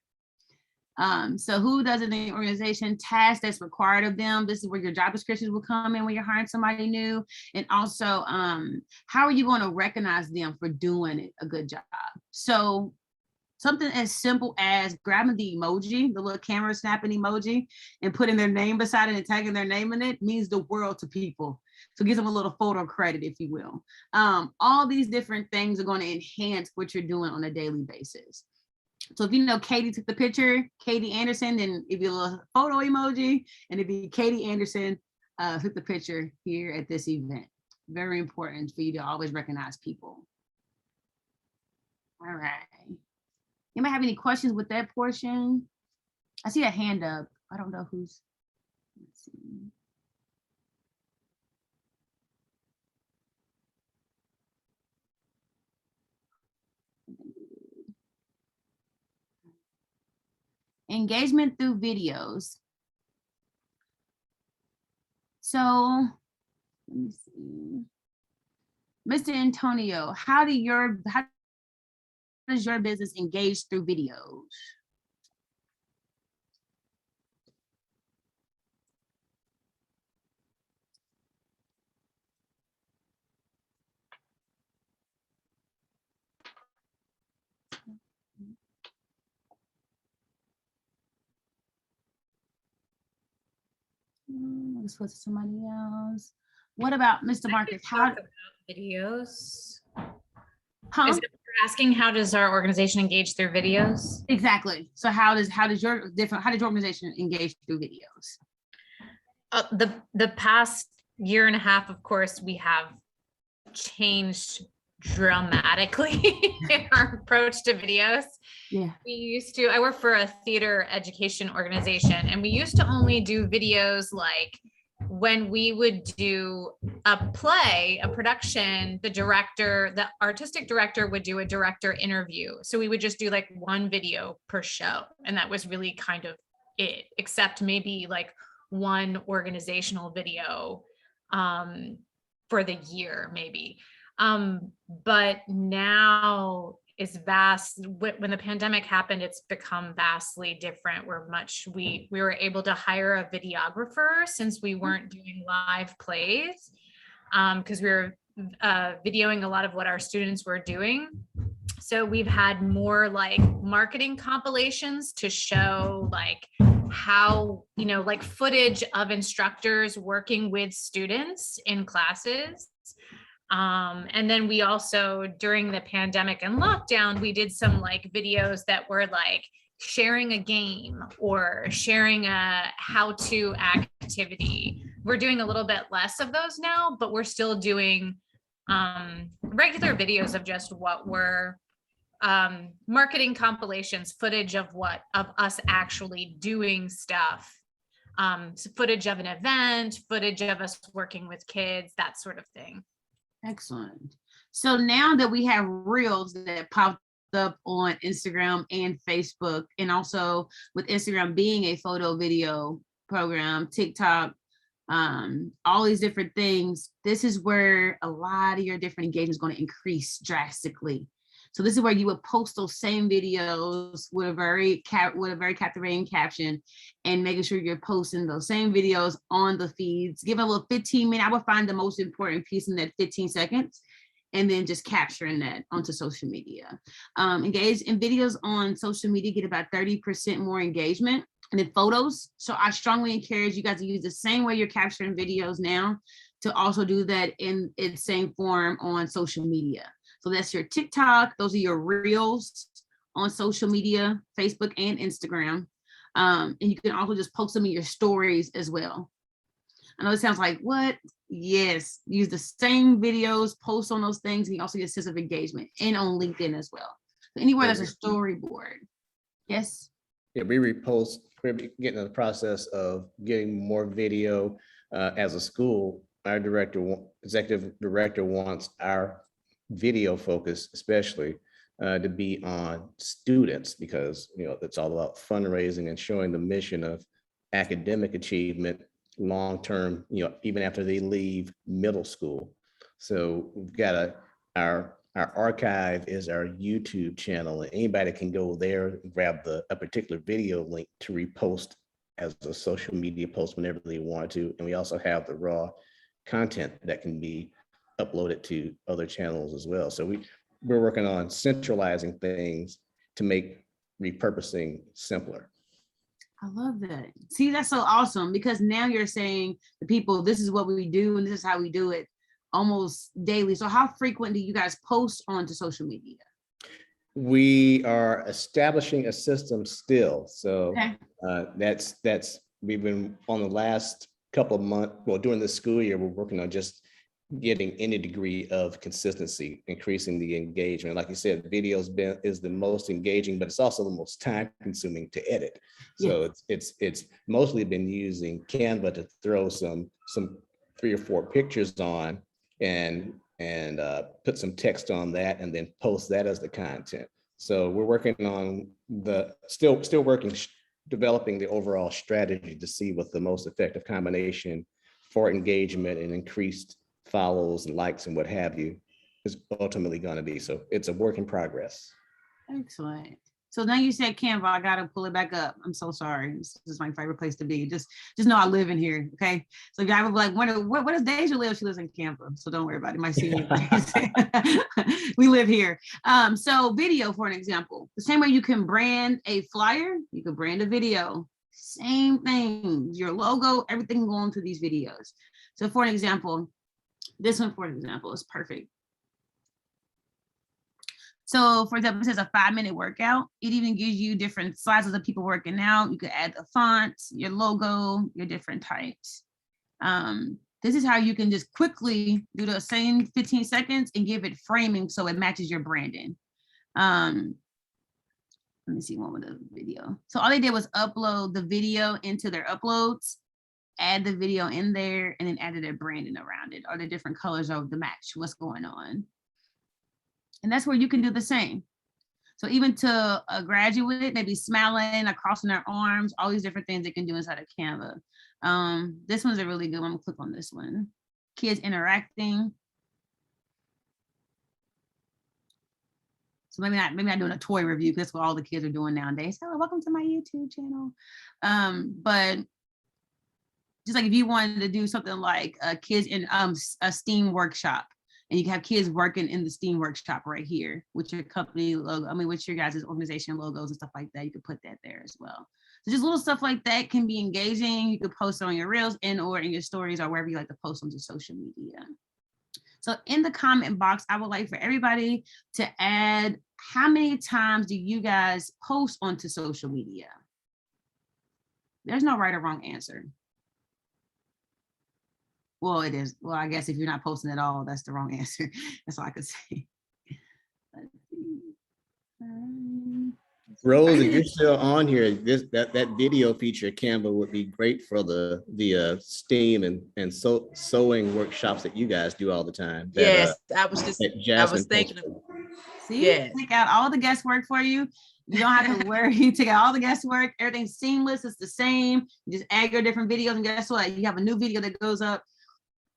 So who does it in the organization? Tasks that's required of them. This is where your job descriptions will come in when you're hiring somebody new. And also, how are you going to recognize them for doing a good job? So something as simple as grabbing the emoji, the little camera snapping emoji, and putting their name beside it and tagging their name in it means the world to people. So it gives them a little photo credit, if you will. All these different things are going to enhance what you're doing on a daily basis. So if you know Katie took the picture, Katie Anderson, then if you a little photo emoji, and if you Katie Anderson took the picture here at this event. Very important for you to always recognize people. All right. Anybody have any questions with that portion? I see a hand up. I don't know who's. Let's see. Engagement through videos. So let me see. Mr. Antonio, how does your business engage through videos? Let's put somebody else. What about Mr. Marcus? How videos? Huh? Is it you're asking how does our organization engage through videos? Exactly. So how does your organization engage through videos? The past year and a half, of course, we have changed dramatically in our approach to videos. Yeah. I work for a theater education organization, and we used to only do videos like when we would do a play, a production, the artistic director would do a director interview. So we would just do like one video per show. And that was really kind of it, except maybe like one organizational video for the year, maybe. But now is vast. When the pandemic happened, it's become vastly different. We were able to hire a videographer since we weren't doing live plays, because we were videoing a lot of what our students were doing. So we've had more like marketing compilations to show like how, like footage of instructors working with students in classes. And then we also, during the pandemic and lockdown, we did some like videos that were like sharing a game or sharing a how-to activity. We're doing a little bit less of those now, but we're still doing regular videos of just what we're marketing compilations, footage of us actually doing stuff, so footage of an event, footage of us working with kids, that sort of thing. Excellent. So now that we have reels that popped up on Instagram and Facebook, and also with Instagram being a photo video program, TikTok, all these different things, this is where a lot of your different engagement is going to increase drastically. So this is where you would post those same videos with a very captivating caption, and making sure you're posting those same videos on the feeds. Give it a little 15-minute. I would find the most important piece in that 15 seconds, and then just capturing that onto social media. Engage in videos on social media get about 30% more engagement than photos. So I strongly encourage you guys to use the same way you're capturing videos now to also do that in its same form on social media. So that's your TikTok. Those are your reels on social media, Facebook and Instagram. And you can also just post them in your stories as well. I know it sounds like, what? Yes, use the same videos, post on those things, and you also get a sense of engagement, and on LinkedIn as well. So anywhere there's a storyboard. Yes. Yeah, we're getting in the process of getting more video as a school. Our executive director wants our video focus, especially to be on students, because it's all about fundraising and showing the mission of academic achievement long-term, even after they leave middle school. So we've got our archive is our YouTube channel, and anybody can go there and grab a particular video link to repost as a social media post whenever they want to. And we also have the raw content that can be uploaded to other channels as well. So we're working on centralizing things to make repurposing simpler. I love that. See, that's so awesome, because now you're saying to people, this is what we do and this is how we do it almost daily. So how frequent do you guys post onto social media? We are establishing a system still. So Okay. we've been on the last couple of months, well, during the school year, we're working on just getting any degree of consistency, increasing the engagement. Like you said, videos is the most engaging, but it's also the most time consuming to edit. So it's mostly been using Canva to throw some 3 or 4 pictures on and put some text on that, and then post that as the content. So we're working on still working, developing the overall strategy to see what the most effective combination for engagement and increased follows and likes and what have you is ultimately going to be. So it's a work in progress. Excellent. So now you said Canva, I gotta pull it back up. I'm so sorry. This is my favorite place to be. Just know I live in here. Okay. So if I was like, what does Deja live? She lives in Canva. So don't worry about it. You might see me. We live here. So video, for an example, the same way you can brand a flyer, you can brand a video. Same thing. Your logo, everything going to these videos. So for an example, this one, for example, is perfect. So for example, it says a 5-minute workout. It even gives you different sizes of people working out. You could add the fonts, your logo, your different types. This is how you can just quickly do the same 15 seconds and give it framing so it matches your branding. Let me see one with the video. So all they did was upload the video into their uploads, add the video in there, and then added their branding around it, or the different colors of the match, what's going on. And that's where you can do the same. So even to a graduate, maybe smiling or crossing their arms, all these different things they can do inside of Canva. This one's a really good one. I'm gonna click on this one. Kids interacting. So maybe not doing a toy review, because that's what all the kids are doing nowadays. Hello, welcome to my YouTube channel. But just like if you wanted to do something like kids in a STEAM workshop, and you can have kids working in the STEAM workshop right here with your company logo, with your guys' organization logos and stuff like that, you could put that there as well. So just little stuff like that can be engaging. You could post on your reels or in your stories, or wherever you like to post onto social media. So in the comment box, I would like for everybody to add, how many times do you guys post onto social media? There's no right or wrong answer. Well, it is. Well, I guess if you're not posting at all, that's the wrong answer. That's all I could say. Let's see. Rose, if you're still on here, that video feature Canva would be great for the STEAM and sewing workshops that you guys do all the time. Yes, I was thinking of. See, Yes. take out all the guesswork for you. You don't have to worry. Take out all the guesswork. Everything's seamless. It's the same. You just add your different videos, and guess what? You have a new video that goes up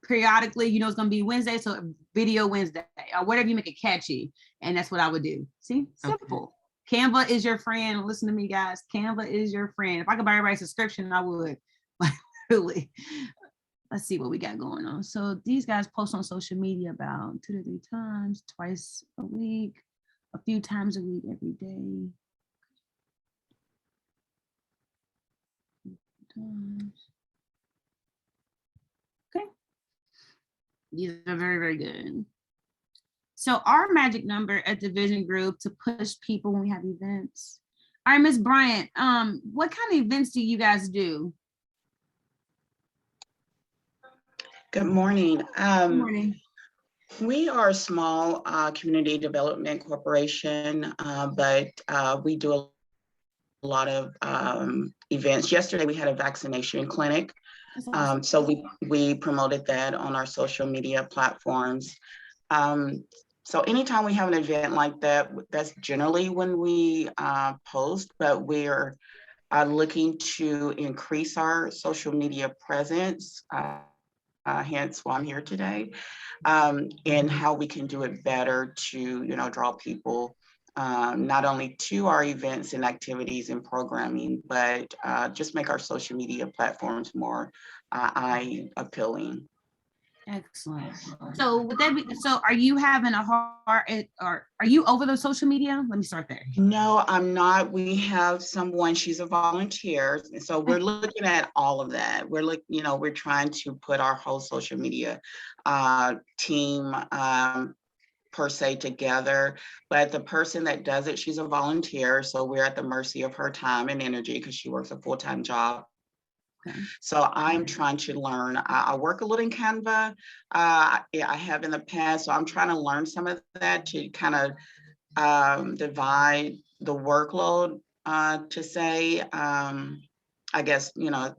periodically, you know, it's gonna be Wednesday, so video Wednesday or whatever, you make it catchy. And that's what I would do. See, simple. Canva is your friend. Listen to me, guys. Canva is your friend. If I could buy everybody a subscription, I would. Really. Let's see what we got going on. So these guys post on social media about 2 to 3 times, twice a week, a few times a week, every day. Okay. These are very, very good. So our magic number at the Vision Group to push people when we have events. All right, Ms. Bryant, what kind of events do you guys do? Good morning. Good morning. We are a small community development corporation, but we do a lot of events. Yesterday, we had a vaccination clinic. Awesome. So we promoted that on our social media platforms. So anytime we have an event like that, that's generally when we post, but we're looking to increase our social media presence. Hence why I'm here today, and how we can do it better to, you know, draw people not only to our events and activities and programming, but just make our social media platforms more eye appealing. Excellent. So would that be, so are you having a hard, or are you over the social media? Let me start there. No, I'm not. We have someone, she's a volunteer. And so we're looking at all of that. We're trying to put our whole social media team per se together, but the person that does it, she's a volunteer. So we're at the mercy of her time and energy because she works a full-time job. Okay. So I'm trying to learn. I work a little in Canva. I have in the past, so I'm trying to learn some of that to kind of divide the workload, to say, I guess, you know,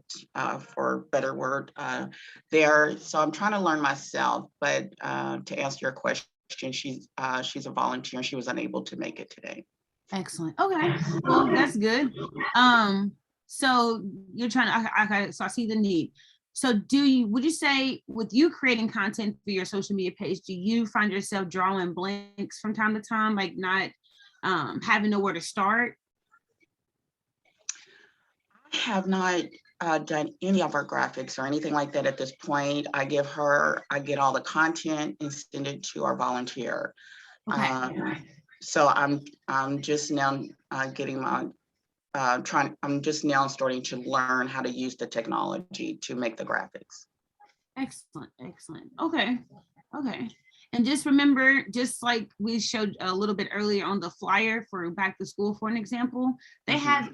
for a better word there. So I'm trying to learn myself, but to answer your question, she's a volunteer and she was unable to make it today. Excellent. Okay. Well, that's good. So you're trying to, okay, so I see the need. So would you say with you creating content for your social media page, do you find yourself drawing blanks from time to time, like not having nowhere to start? I have not done any of our graphics or anything like that at this point. I get all the content and send it to our volunteer. Okay. So I'm just now getting my I'm just now starting to learn how to use the technology to make the graphics. Excellent, excellent. Okay, okay. And just remember, just like we showed a little bit earlier on the flyer for back to school, for an example, they have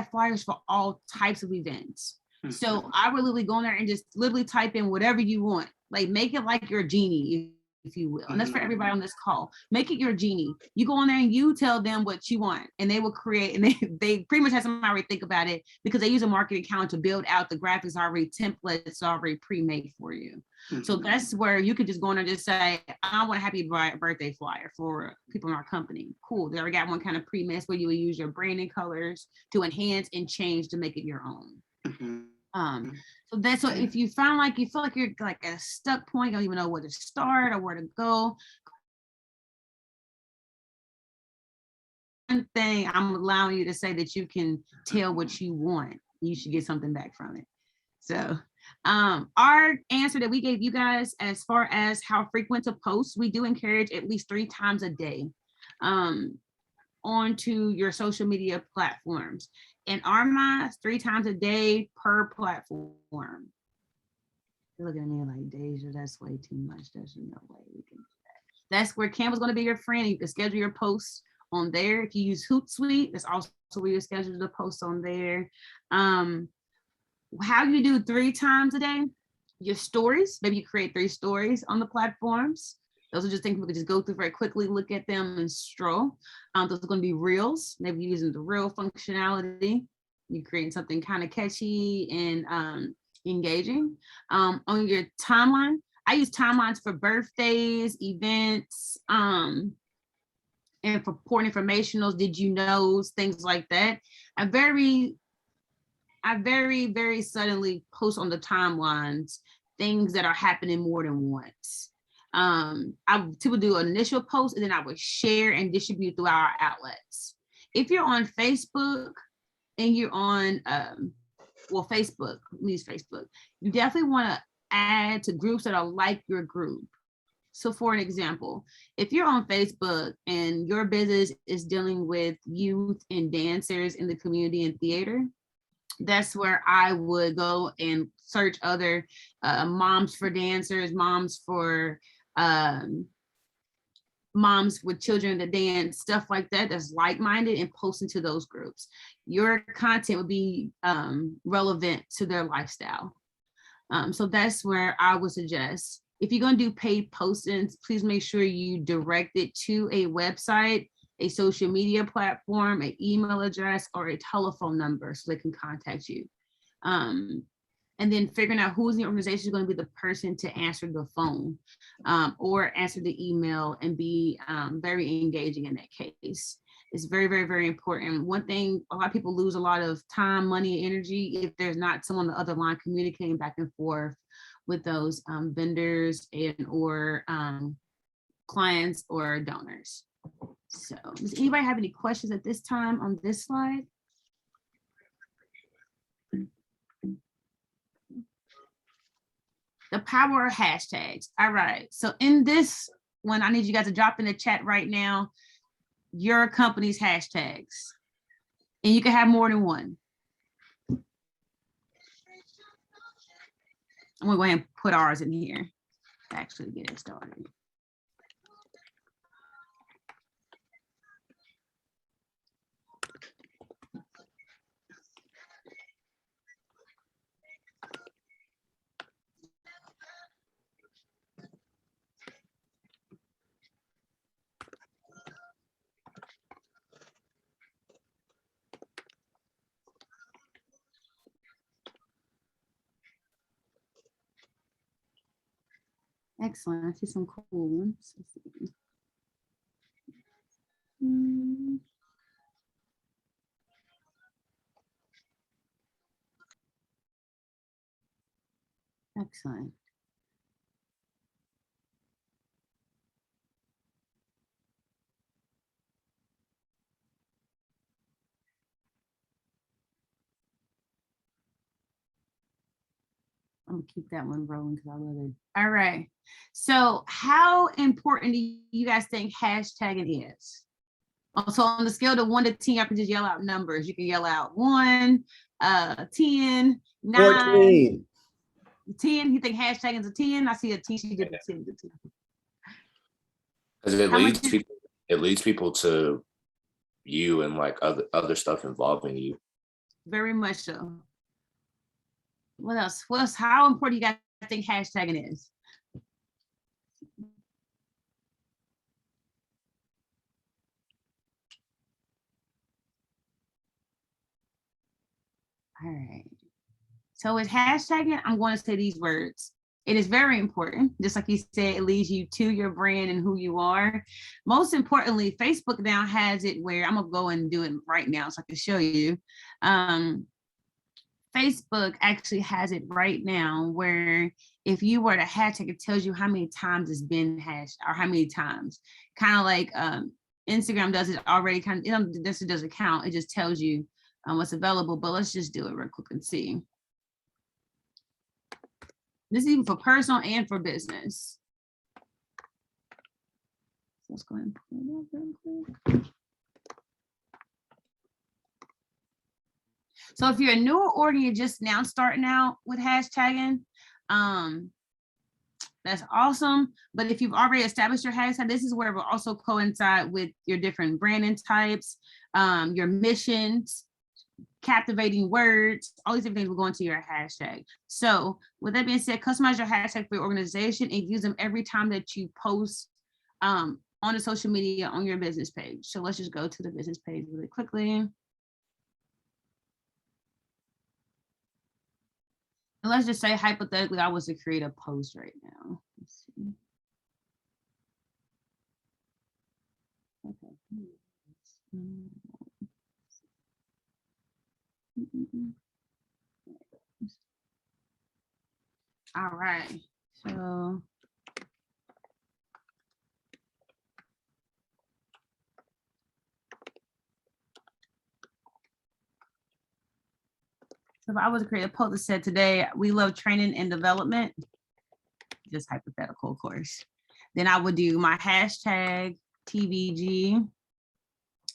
flyers for all types of events. So I would literally go in there and just literally type in whatever you want. Like make it like you're a genie, if you will. And that's for everybody on this call. Make it your genie. You go in there and you tell them what you want, and they will create, and they pretty much have somebody already think about it, because they use a marketing account to build out the graphics already templates already pre-made for you. So that's where you could just go in and just say, I want a happy birthday flyer for people in our company. Cool. They already got one kind of pre-made where you will use your branding colors to enhance and change to make it your own. So that's what, if you feel like you're like at a stuck point, you don't even know where to start or where to go. One thing, I'm allowing you to say that you can tell what you want. You should get something back from it. So our answer that we gave you guys as far as how frequent to post, we do encourage at least 3 times a day onto your social media platforms. In our minds, 3 times a day per platform. You're looking at me like, Deja, that's way too much. There's no way we can do that. That's where Canva's going to be your friend. You can schedule your posts on there. If you use Hootsuite, that's also where you schedule the posts on there. How you do 3 times a day? Your stories. Maybe you create 3 stories on the platforms. Those are just things we could just go through very quickly, look at them and stroll. Those are going to be reels. Maybe you're using the reel functionality. You're creating something kind of catchy and engaging. On your timeline, I use timelines for birthdays, events, and for important informationals, did you know, things like that. I very, very suddenly post on the timelines things that are happening more than once. I would typically do an initial post and then I would share and distribute through our outlets. If you're on Facebook and you're on, Facebook, use Facebook, you definitely want to add to groups that are like your group. So for an example, if you're on Facebook and your business is dealing with youth and dancers in the community and theater, that's where I would go and search other moms for dancers, moms for moms with children that dance, stuff like that, that's like-minded, and post into those groups. Your content would be relevant to their lifestyle. So that's where I would suggest, if you're going to do paid postings, please make sure you direct it to a website, a social media platform, an email address, or a telephone number so they can contact you. And then figuring out who's in the organization is going to be the person to answer the phone or answer the email and be very engaging in that case. It's very, very, very important. One thing, a lot of people lose a lot of time, money, and energy if there's not someone on the other line communicating back and forth with those vendors and or clients or donors. So does anybody have any questions at this time on this slide? The power of hashtags. All right. So in this one, I need you guys to drop in the chat right now your company's hashtags. And you can have more than one. I'm gonna go ahead and put ours in here to actually get it started. Excellent. I see some cool ones. Let's see. Excellent. I'm gonna keep that one rolling because I love it. All right. So how important do you guys think hashtagging is? So on the scale of 1 to 10, I can just yell out numbers. You can yell out 1, 10, 9, 14. 10. You think hashtagging is a 10? I see a 10. She did a 10. Because it leads people to you and like other stuff involving you. Very much so. What else? What else? How important do you guys think hashtagging is? All right. So with hashtagging, I'm going to say these words. It is very important. Just like you said, it leads you to your brand and who you are. Most importantly, Facebook now has it where I'm going to go and do it right now so I can show you. Facebook actually has it right now where if you were to hashtag, it tells you how many times it's been hashed or how many times. Kind of like Instagram does it already. Kind of, this doesn't count. It just tells you what's available. But let's just do it real quick and see. This is even for personal and for business. Let's go ahead and pull it up real quick. So if you're a newer org and you're just now starting out with hashtagging, that's awesome. But if you've already established your hashtag, this is where it will also coincide with your different branding types, your missions, captivating words, all these different things will go into your hashtag. So with that being said, customize your hashtag for your organization and use them every time that you post on the social media on your business page. So let's just go to the business page really quickly. And let's just say hypothetically, I was to create a post right now. Let's see. Okay. All right. So if I was to create a post that said today, we love training and development, just hypothetical, of course, then I would do my hashtag TVG.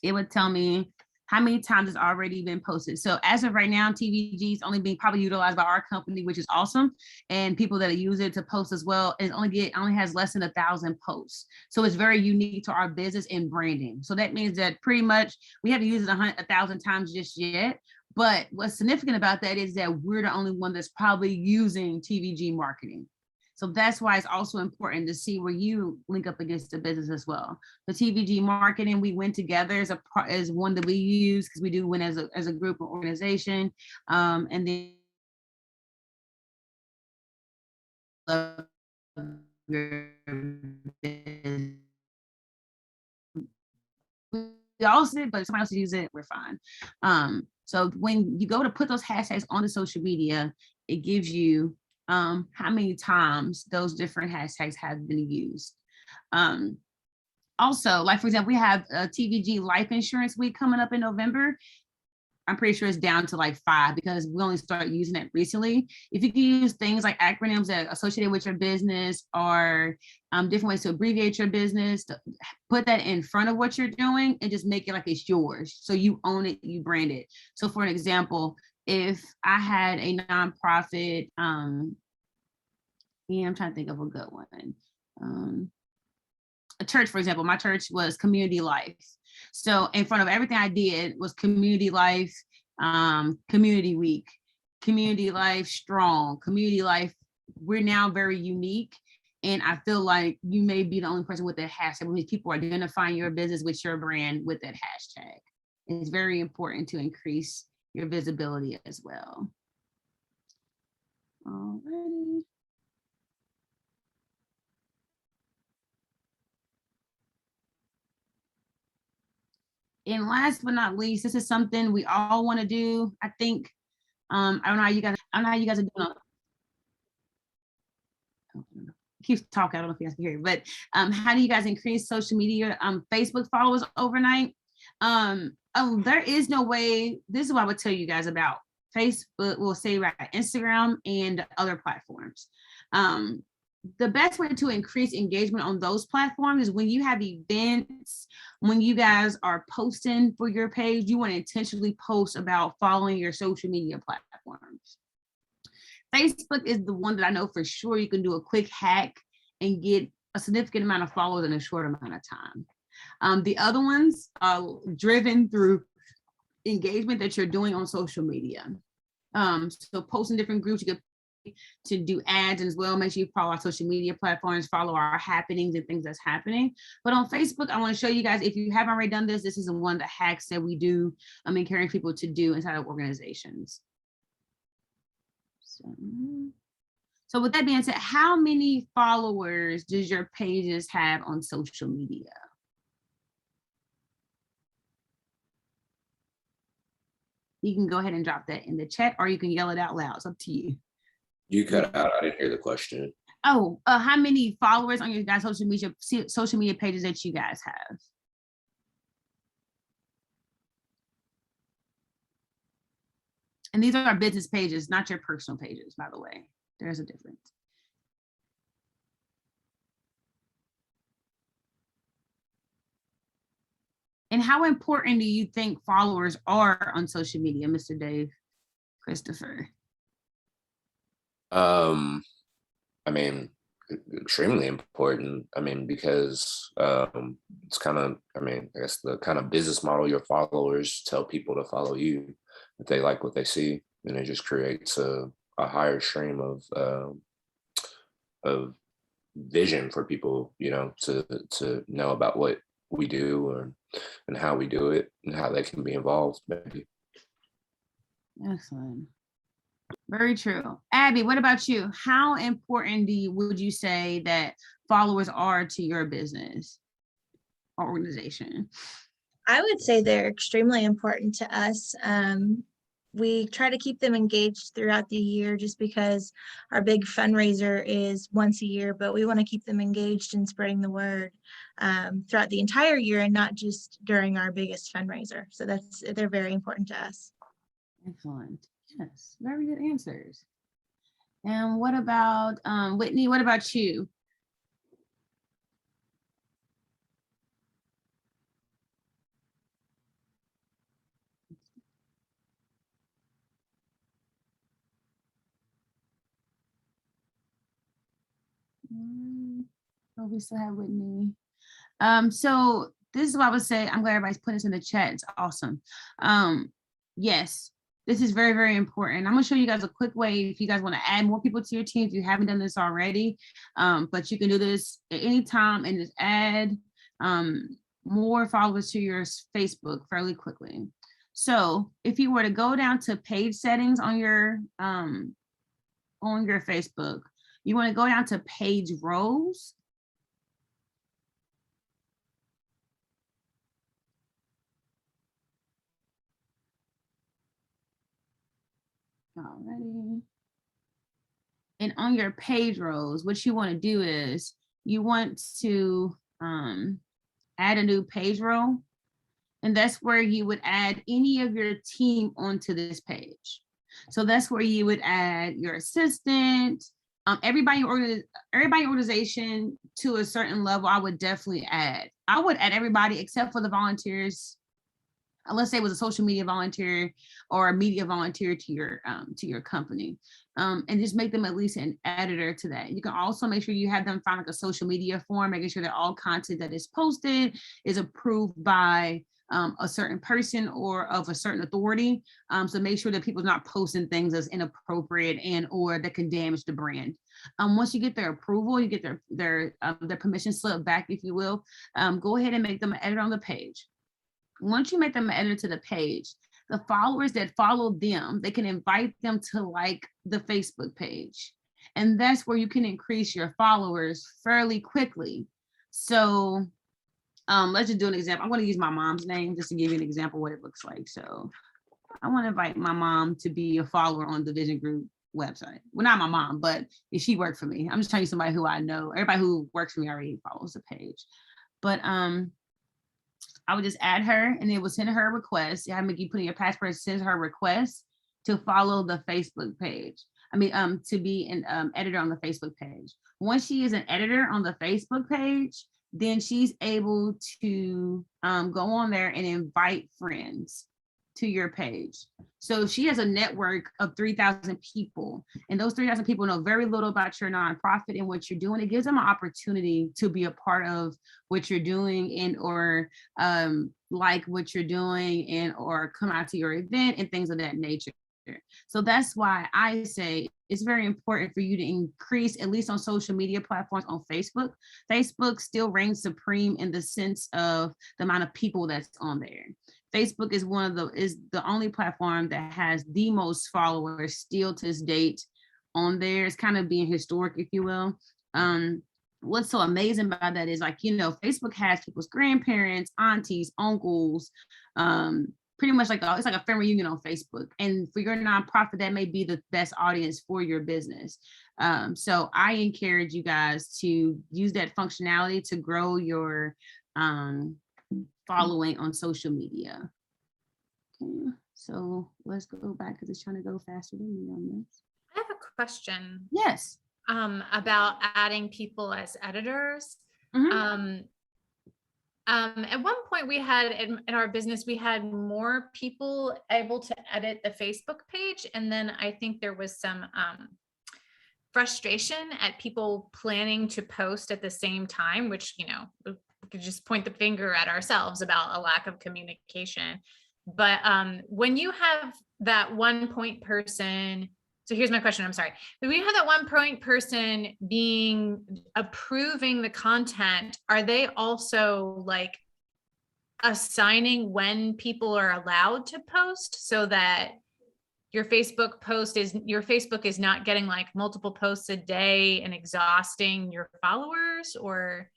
It would tell me how many times it's already been posted. So as of right now, TVG is only being probably utilized by our company, which is awesome. And people that use it to post as well, it only has less than 1,000 posts. So it's very unique to our business and branding. So that means that pretty much we haven't used it 1,000 times just yet. But what's significant about that is that we're the only one that's probably using TVG marketing. So that's why it's also important to see where you link up against the business as well. The TVG marketing, we win together as one that we use because we do win as a group or organization. And then we also did, but if somebody else use it, we're fine. So when you go to put those hashtags on the social media, it gives you how many times those different hashtags have been used. Also, like for example, we have a TVG Life Insurance Week coming up in November. I'm pretty sure it's down to like 5 because we only started using it recently. If you can use things like acronyms that are associated with your business or different ways to abbreviate your business, put that in front of what you're doing and just make it like it's yours. So you own it, you brand it. So for an example, if I had a nonprofit, I'm trying to think of a good one. A church, for example, my church was Community Life. So in front of everything I did was Community Life, Community Week, Community Life Strong, Community Life. We're now very unique. And I feel like you may be the only person with that hashtag. When people are identifying your business with your brand with that hashtag. It's very important to increase your visibility as well. Alrighty. And last but not least, this is something we all want to do. I think, I don't know how you guys are doing. Keep talking, I don't know if you guys can hear, but how do you guys increase social media Facebook followers overnight? There is no way. This is what I would tell you guys about Facebook. We'll say right, Instagram and other platforms. The best way to increase engagement on those platforms is when you have events, when you guys are posting for your page, you want to intentionally post about following your social media platforms. Facebook is the one that I know for sure you can do a quick hack and get a significant amount of followers in a short amount of time. The other ones are driven through engagement that you're doing on social media. So posting different groups, you could to do ads as well. Make sure you follow our social media platforms, follow our happenings and things that's happening. But on Facebook, I want to show you guys, if you haven't already done this, this is one of the hacks that we do, encouraging people to do inside of organizations. So with that being said, how many followers does your pages have on social media? You can go ahead and drop that in the chat or you can yell it out loud. It's up to you. You cut out. I didn't hear the question. Oh, how many followers on your guys' social media pages that you guys have? And these are our business pages, not your personal pages, by the way. There's a difference. And how important do you think followers are on social media, Mr. Dave Christopher? I mean, extremely important. I mean, because it's kind of, I guess the kind of business model your followers tell people to follow you if they like what they see, and it just creates a higher stream of vision for people, you know, to know about what we do and how we do it and how they can be involved, maybe. Excellent. Very true. Abby, what about you? How important would you say that followers are to your business or organization? I would say they're extremely important to us. we try to keep them engaged throughout the year just because our big fundraiser is once a year, but we want to keep them engaged in spreading the word throughout the entire year and not just during our biggest fundraiser. So they're very important to us. Excellent. Yes, very good answers. And what about Whitney? What about you? Oh, we still have Whitney. So this is what I would say. I'm glad everybody's putting this in the chat. It's awesome. Yes, this is very, very important. I'm gonna show you guys a quick way if you guys want to add more people to your team, if you haven't done this already. But you can do this at any time and just add more followers to your Facebook fairly quickly. So if you were to go down to page settings on your Facebook, you want to go down to page rows. Alrighty. And on your page rows, what you want to do is you want to add a new page row. And that's where you would add any of your team onto this page. So that's where you would add your assistant, everybody in your organization to a certain level. I would definitely add. I would add everybody except for the volunteers. Let's say it was a social media volunteer or a media volunteer to your company, and just make them at least an editor to that. You can also make sure you have them find like a social media form, making sure that all content that is posted is approved by a certain person or of a certain authority. So make sure that people's not posting things that's inappropriate and or that can damage the brand. Once you get their approval, you get their permission slip back, if you will, go ahead and make them an editor on the page. Once you make them an editor to the page, the followers that follow them, they can invite them to like the Facebook page. And that's where you can increase your followers fairly quickly. So let's just do an example. I'm going to use my mom's name just to give you an example of what it looks like. So I want to invite my mom to be a follower on the Vision Group website. Well, not my mom, but if she worked for me, I'm just telling you somebody who I know. Everybody who works for me already follows the page. But I would just add her and it will send her a request. Yeah, make you put in your password, sends her a request to follow the Facebook page. To be an editor on the Facebook page. Once she is an editor on the Facebook page, then she's able to go on there and invite friends to your page. So she has a network of 3,000 people, and those 3,000 people know very little about your nonprofit and what you're doing. It gives them an opportunity to be a part of what you're doing and or like what you're doing and or come out to your event and things of that nature. So that's why I say it's very important for you to increase, at least on social media platforms. On Facebook, Facebook still reigns supreme in the sense of the amount of people that's on there. Facebook is the only platform that has the most followers still to this date on there. It's kind of being historic, if you will. What's so amazing about that is, like, Facebook has people's grandparents, aunties, uncles, pretty much like it's like a family reunion on Facebook. And for your nonprofit, that may be the best audience for your business. So I encourage you guys to use that functionality to grow your following on social media. Okay, so let's go back because it's trying to go faster than me on this. I have a question. Yes. About adding people as editors. Mm-hmm. At one point we had in our business, we had more people able to edit the Facebook page. And then I think there was some frustration at people planning to post at the same time, which, we could just point the finger at ourselves about a lack of communication. But when you have that one point person, so here's my question, I'm sorry. When we have that one point person approving the content, are they also like assigning when people are allowed to post so that your Facebook is not getting like multiple posts a day and exhausting your followers? Or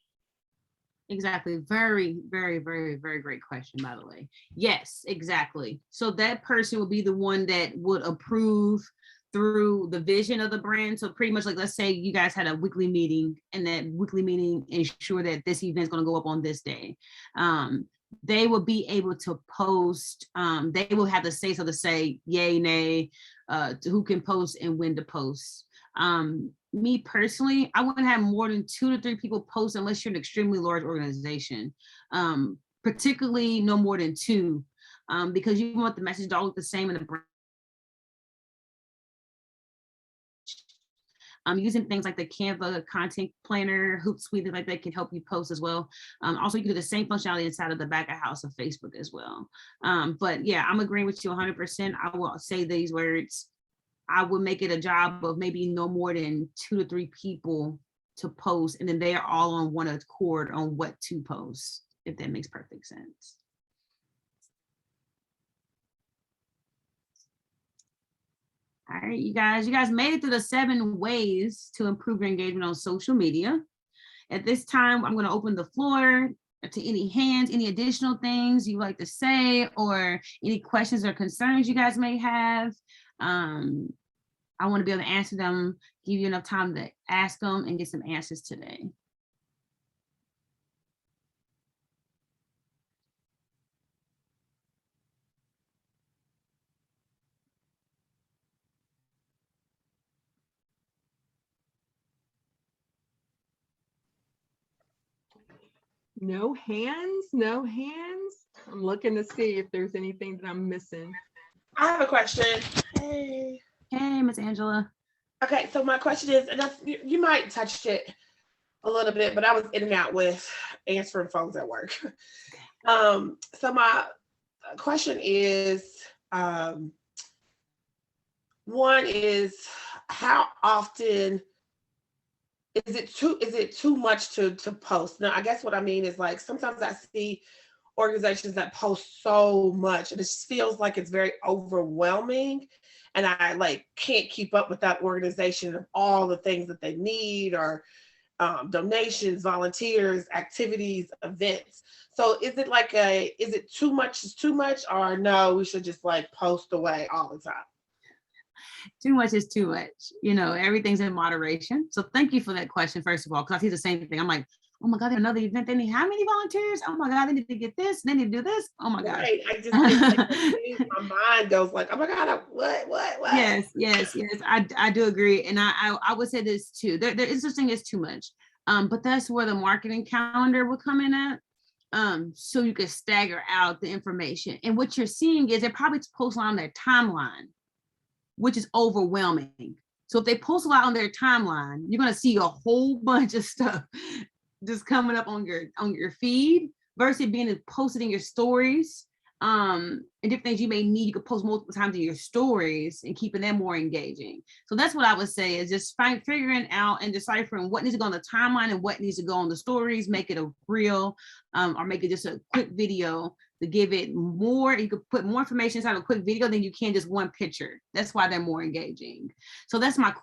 Exactly. Very, very, very, very great question, by the way. Yes, exactly. So that person will be the one that would approve through the vision of the brand. So pretty much like, let's say you guys had a weekly meeting, and that weekly meeting ensure that this event is going to go up on this day. They will be able to post, they will have the say so to say yay, nay, to who can post and when to post. Me personally, I wouldn't have more than 2 to 3 people post unless you're an extremely large organization, particularly no more than 2, because you want the message to all look the same in the brand. Using things like the Canva content planner, Hootsuite, like that can help you post as well. Also, you can do the same functionality inside of the back of house of Facebook as well. But yeah, I'm agreeing with you 100%. I will say these words. I would make it a job of maybe no more than 2 to 3 people to post, and then they are all on one accord on what to post, if that makes perfect sense. All right, you guys made it through the 7 ways to improve your engagement on social media. At this time, I'm going to open the floor to any hands, any additional things you like to say, or any questions or concerns you guys may have. I want to be able to answer them, give you enough time to ask them and get some answers today. No hands, no hands. I'm looking to see if there's anything that I'm missing. I have a question. Hey. Hey, Miss Angela. Okay, so my question is, and you might touched it a little bit, but I was in and out with answering phones at work. So my question is, one is, how often is it too much to post? Now, I guess what I mean is, like, sometimes I see organizations that post so much and it just feels like it's very overwhelming, and I like can't keep up with that organization of all the things that they need, or donations, volunteers, activities, events. So is it too much is too much, or no, we should just like post away all the time? Too much is too much. You know, everything's in moderation. So thank you for that question, first of all, because I see the same thing. I'm like, oh my God, another event. They need how many volunteers? Oh my God, they need to get this. They need to do this. Oh my God. Right. I just think, like, my mind goes like, oh my God, what? Yes. I do agree. And I would say this too. There is such thing as too much. But that's where the marketing calendar will come in at. So you can stagger out the information. And what you're seeing is they're probably posting on their timeline, which is overwhelming. So if they post a lot on their timeline, you're going to see a whole bunch of stuff just coming up on your feed versus being posted in your stories, and different things you may need. You could post multiple times in your stories and keeping them more engaging. So that's what I would say, is just figuring out and deciphering what needs to go on the timeline and what needs to go on the stories, make it a reel, or make it just a quick video to give it more. You could put more information inside of a quick video than you can just one picture. That's why they're more engaging. So that's my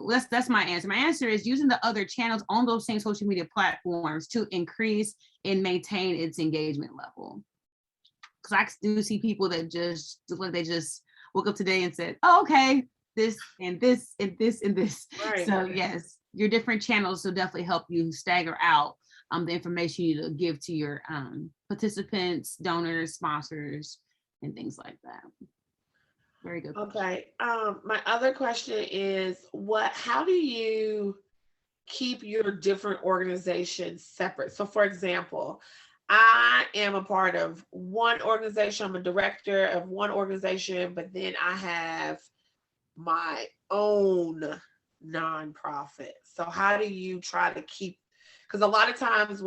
answer. My answer is using the other channels on those same social media platforms to increase and maintain its engagement level. Because I do see people that just woke up today and said, oh, okay, this and this and this and this. Right. So yes, your different channels will definitely help you stagger out the information you need to give to your participants, donors, sponsors, and things like that. Very good. Okay. My other question is, how do you keep your different organizations separate? So for example, I am a part of one organization. I'm a director of one organization, but then I have my own nonprofit. So how do you try to keep, because a lot of times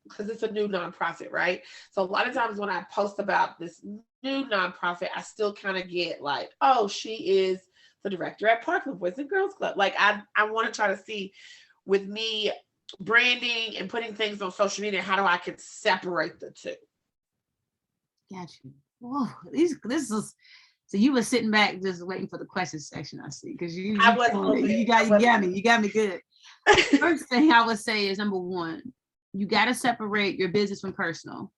because it's a new nonprofit, right? So a lot of times when I post about this new nonprofit, I still kind of get like, oh, she is the director at Parkland Boys and Girls Club. Like I want to try to see, with me branding and putting things on social media, how I could separate the two. Got you. Whoa, this is. So you were sitting back just waiting for the question section, I see, because you got me good. First thing I would say is, number one, you got to separate your business from personal.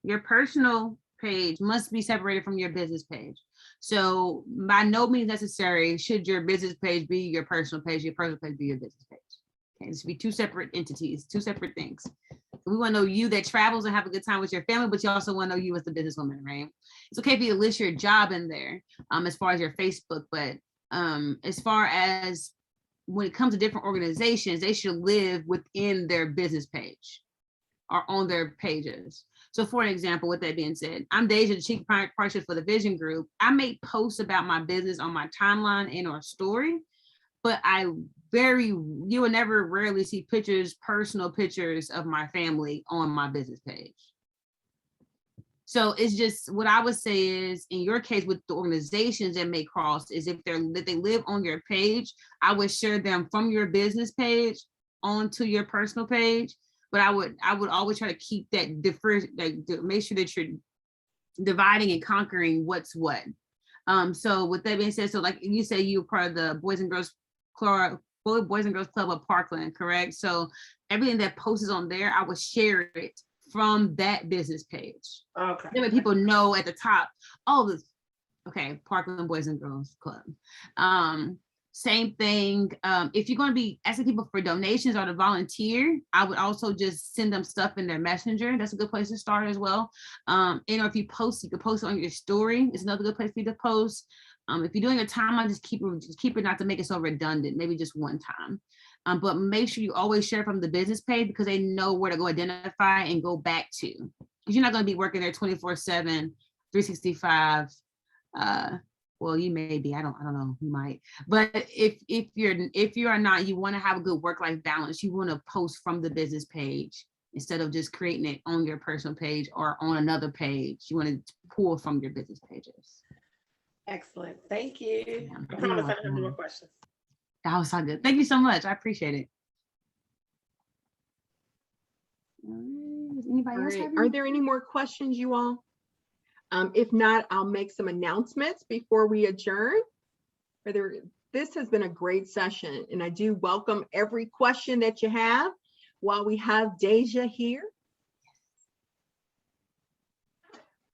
Your personal page must be separated from your business page. So by no means necessary should your business page be your personal page be your business page. Okay, this should be two separate entities, two separate things. We want to know you that travels and have a good time with your family, but you also want to know you as the businesswoman, right? It's okay for you to list your job in there as far as your Facebook, but as far as when it comes to different organizations, they should live within their business page or on their pages. So for an example, with that being said, I'm Deja, the Chief Partnership for the Vision Group. I make posts about my business on my timeline and or story, but you will never rarely see personal pictures of my family on my business page. So it's just, what I would say is, in your case with the organizations that may cross, is if they live on your page, I would share them from your business page onto your personal page. But I would always try to keep that different, make sure that you're dividing and conquering what's what. So with that being said, so like you say, you're part of the Boys and Girls Club of Parkland, correct? So everything that posts on there, I would share it from that business page. Okay. That way people know at the top, oh, okay, Parkland Boys and Girls Club. Same thing. If you're going to be asking people for donations or to volunteer, I would also just send them stuff in their messenger. That's a good place to start as well. And or if you post, you can post it on your story. It's another good place for you to post. If you're doing a timeline, just keep it, not to make it so redundant, maybe just one time. But make sure you always share from the business page, because they know where to go identify and go back to. Because you're not going to be working there 24/7, 365. Well, you may be, I don't know, you might. But if you are not, you want to have a good work-life balance, you want to post from the business page instead of just creating it on your personal page or on another page. You want to pull from your business pages. Excellent. Thank you. Yeah. I promise I don't have any more questions. That was so good. Thank you so much. I appreciate it. Anybody else? Right. Are there any more questions, you all? If not, I'll make some announcements before we adjourn. This has been a great session, and I do welcome every question that you have while we have Deja here.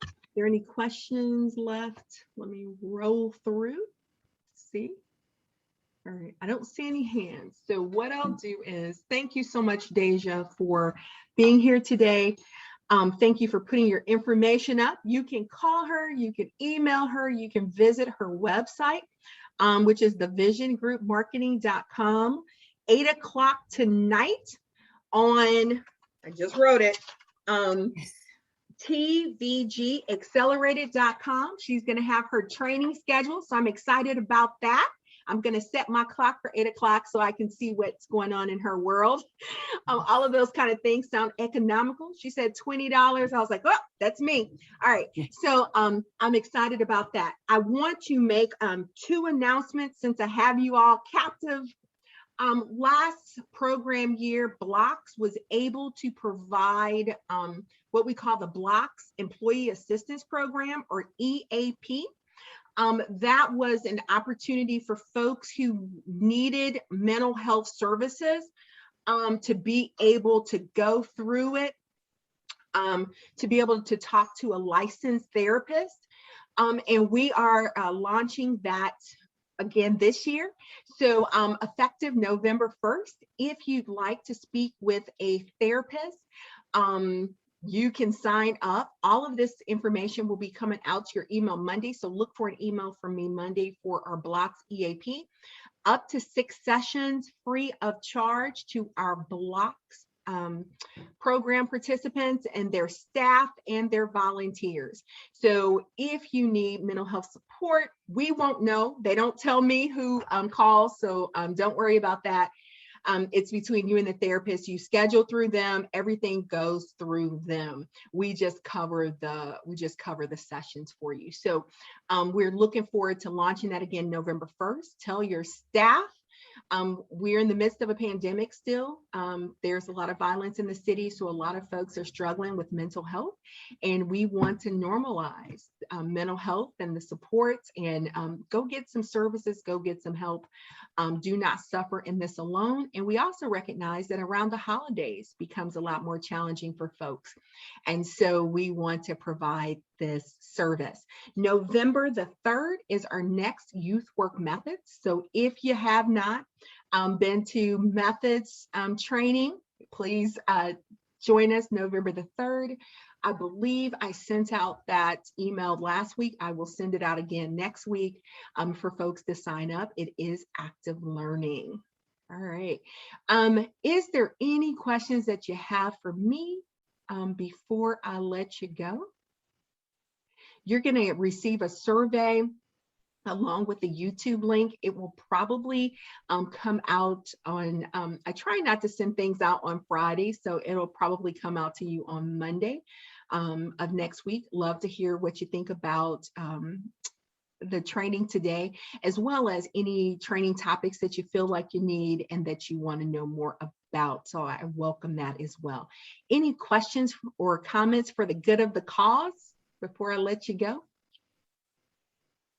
Are there any questions left? Let me roll through. See. All right, I don't see any hands. So what I'll do is, thank you so much, Deja, for being here today. Thank you for putting your information up. You can call her, you can email her, you can visit her website, which is thevisiongroupmarketing.com. 8 o'clock tonight on, I just wrote it, tvgaccelerated.com. She's going to have her training schedule, so I'm excited about that. I'm going to set my clock for 8 o'clock so I can see what's going on in her world. All of those kind of things sound economical. She said $20. I was like, oh, that's me. All right. So I'm excited about that. I want to make 2 announcements since I have you all captive. Last program year, BLOCS was able to provide what we call the BLOCS Employee Assistance Program, or EAP. That was an opportunity for folks who needed mental health services to be able to go through it, to be able to talk to a licensed therapist. And we are launching that again this year. So effective November 1st, if you'd like to speak with a therapist, you can sign up. All of this information will be coming out to your email Monday. So look for an email from me Monday for our BLOCS EAP. Up to 6 sessions free of charge to our BLOCS program participants and their staff and their volunteers. So if you need mental health support, we won't know. They don't tell me who calls, so don't worry about that. It's between you and the therapist. You schedule through them. Everything goes through them. We just cover the sessions for you. So we're looking forward to launching that again November 1st. Tell your staff We're in the midst of a pandemic still. There's a lot of violence in the city, so a lot of folks are struggling with mental health, and we want to normalize mental health and the supports, and go get some services, go get some help. Do not suffer in this alone. And we also recognize that around the holidays becomes a lot more challenging for folks. And so we want to provide this service. November the 3rd is our next youth work methods. So if you have not been to methods training, please join us November the 3rd. I believe I sent out that email last week. I will send it out again next week for folks to sign up. It is active learning. All right. Is there any questions that you have for me before I let you go? You're going to receive a survey along with the YouTube link. It will probably come out on, I try not to send things out on Friday, so it'll probably come out to you on Monday of next week. Love to hear what you think about the training today, as well as any training topics that you feel like you need and that you want to know more about. So I welcome that as well. Any questions or comments for the good of the cause before I let you go?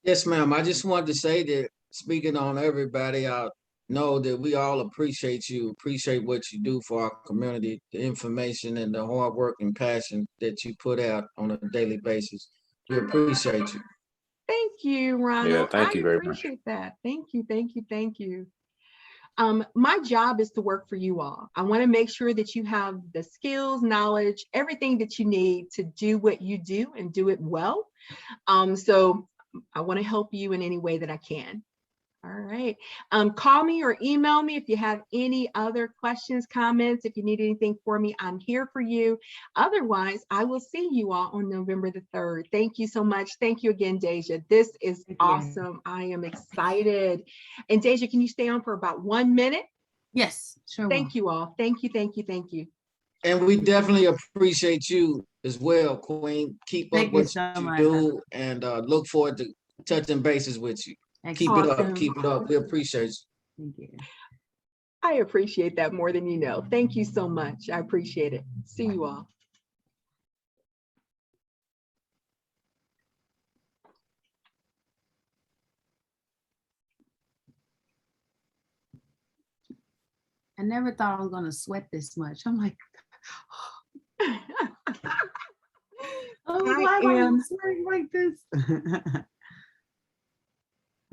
Yes, ma'am. I just wanted to say that, speaking on everybody, I know that we all appreciate you, appreciate what you do for our community, the information and the hard work and passion that you put out on a daily basis. We appreciate you. Thank you, Ronald. Yeah, thank you very much. I appreciate that. Thank you, thank you, thank you. My job is to work for you all. I want to make sure that you have the skills, knowledge, everything that you need to do what you do and do it well. So I want to help you in any way that I can. All right. Call me or email me if you have any other questions, comments. If you need anything for me, I'm here for you. Otherwise, I will see you all on November the 3rd. Thank you so much. Thank you again, Deja. This is awesome. I am excited. And Deja, can you stay on for about 1 minute? Yes, sure. Thank you all. Thank you, thank you, thank you. And we definitely appreciate you as well, Queen. Keep up what you do, and look forward to touching bases with you. Keep it up, keep it up. We appreciate you. Thank you. I appreciate that more than you know. Thank you so much. I appreciate it. See you all. I never thought I was going to sweat this much. I'm like, why am I sweating like this?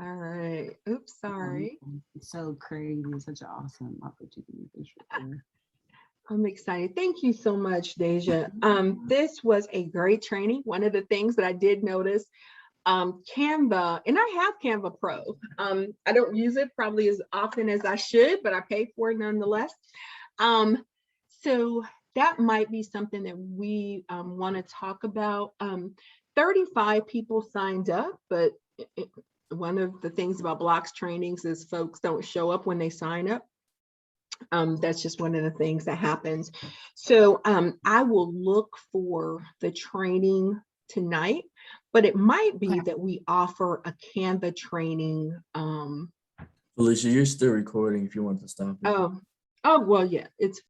All right. Oops, sorry. So crazy. Such an awesome opportunity. I'm excited. Thank you so much, Deja. This was a great training. One of the things that I did notice, Canva, and I have Canva Pro. I don't use it probably as often as I should, but I pay for it nonetheless. So that might be something that we want to talk about. 35 people signed up, but one of the things about BLOCS trainings is folks don't show up when they sign up. That's just one of the things that happens. So I will look for the training tonight, but it might be that we offer a Canva training. Felicia, you're still recording if you want to stop it. Oh, well, yeah, it's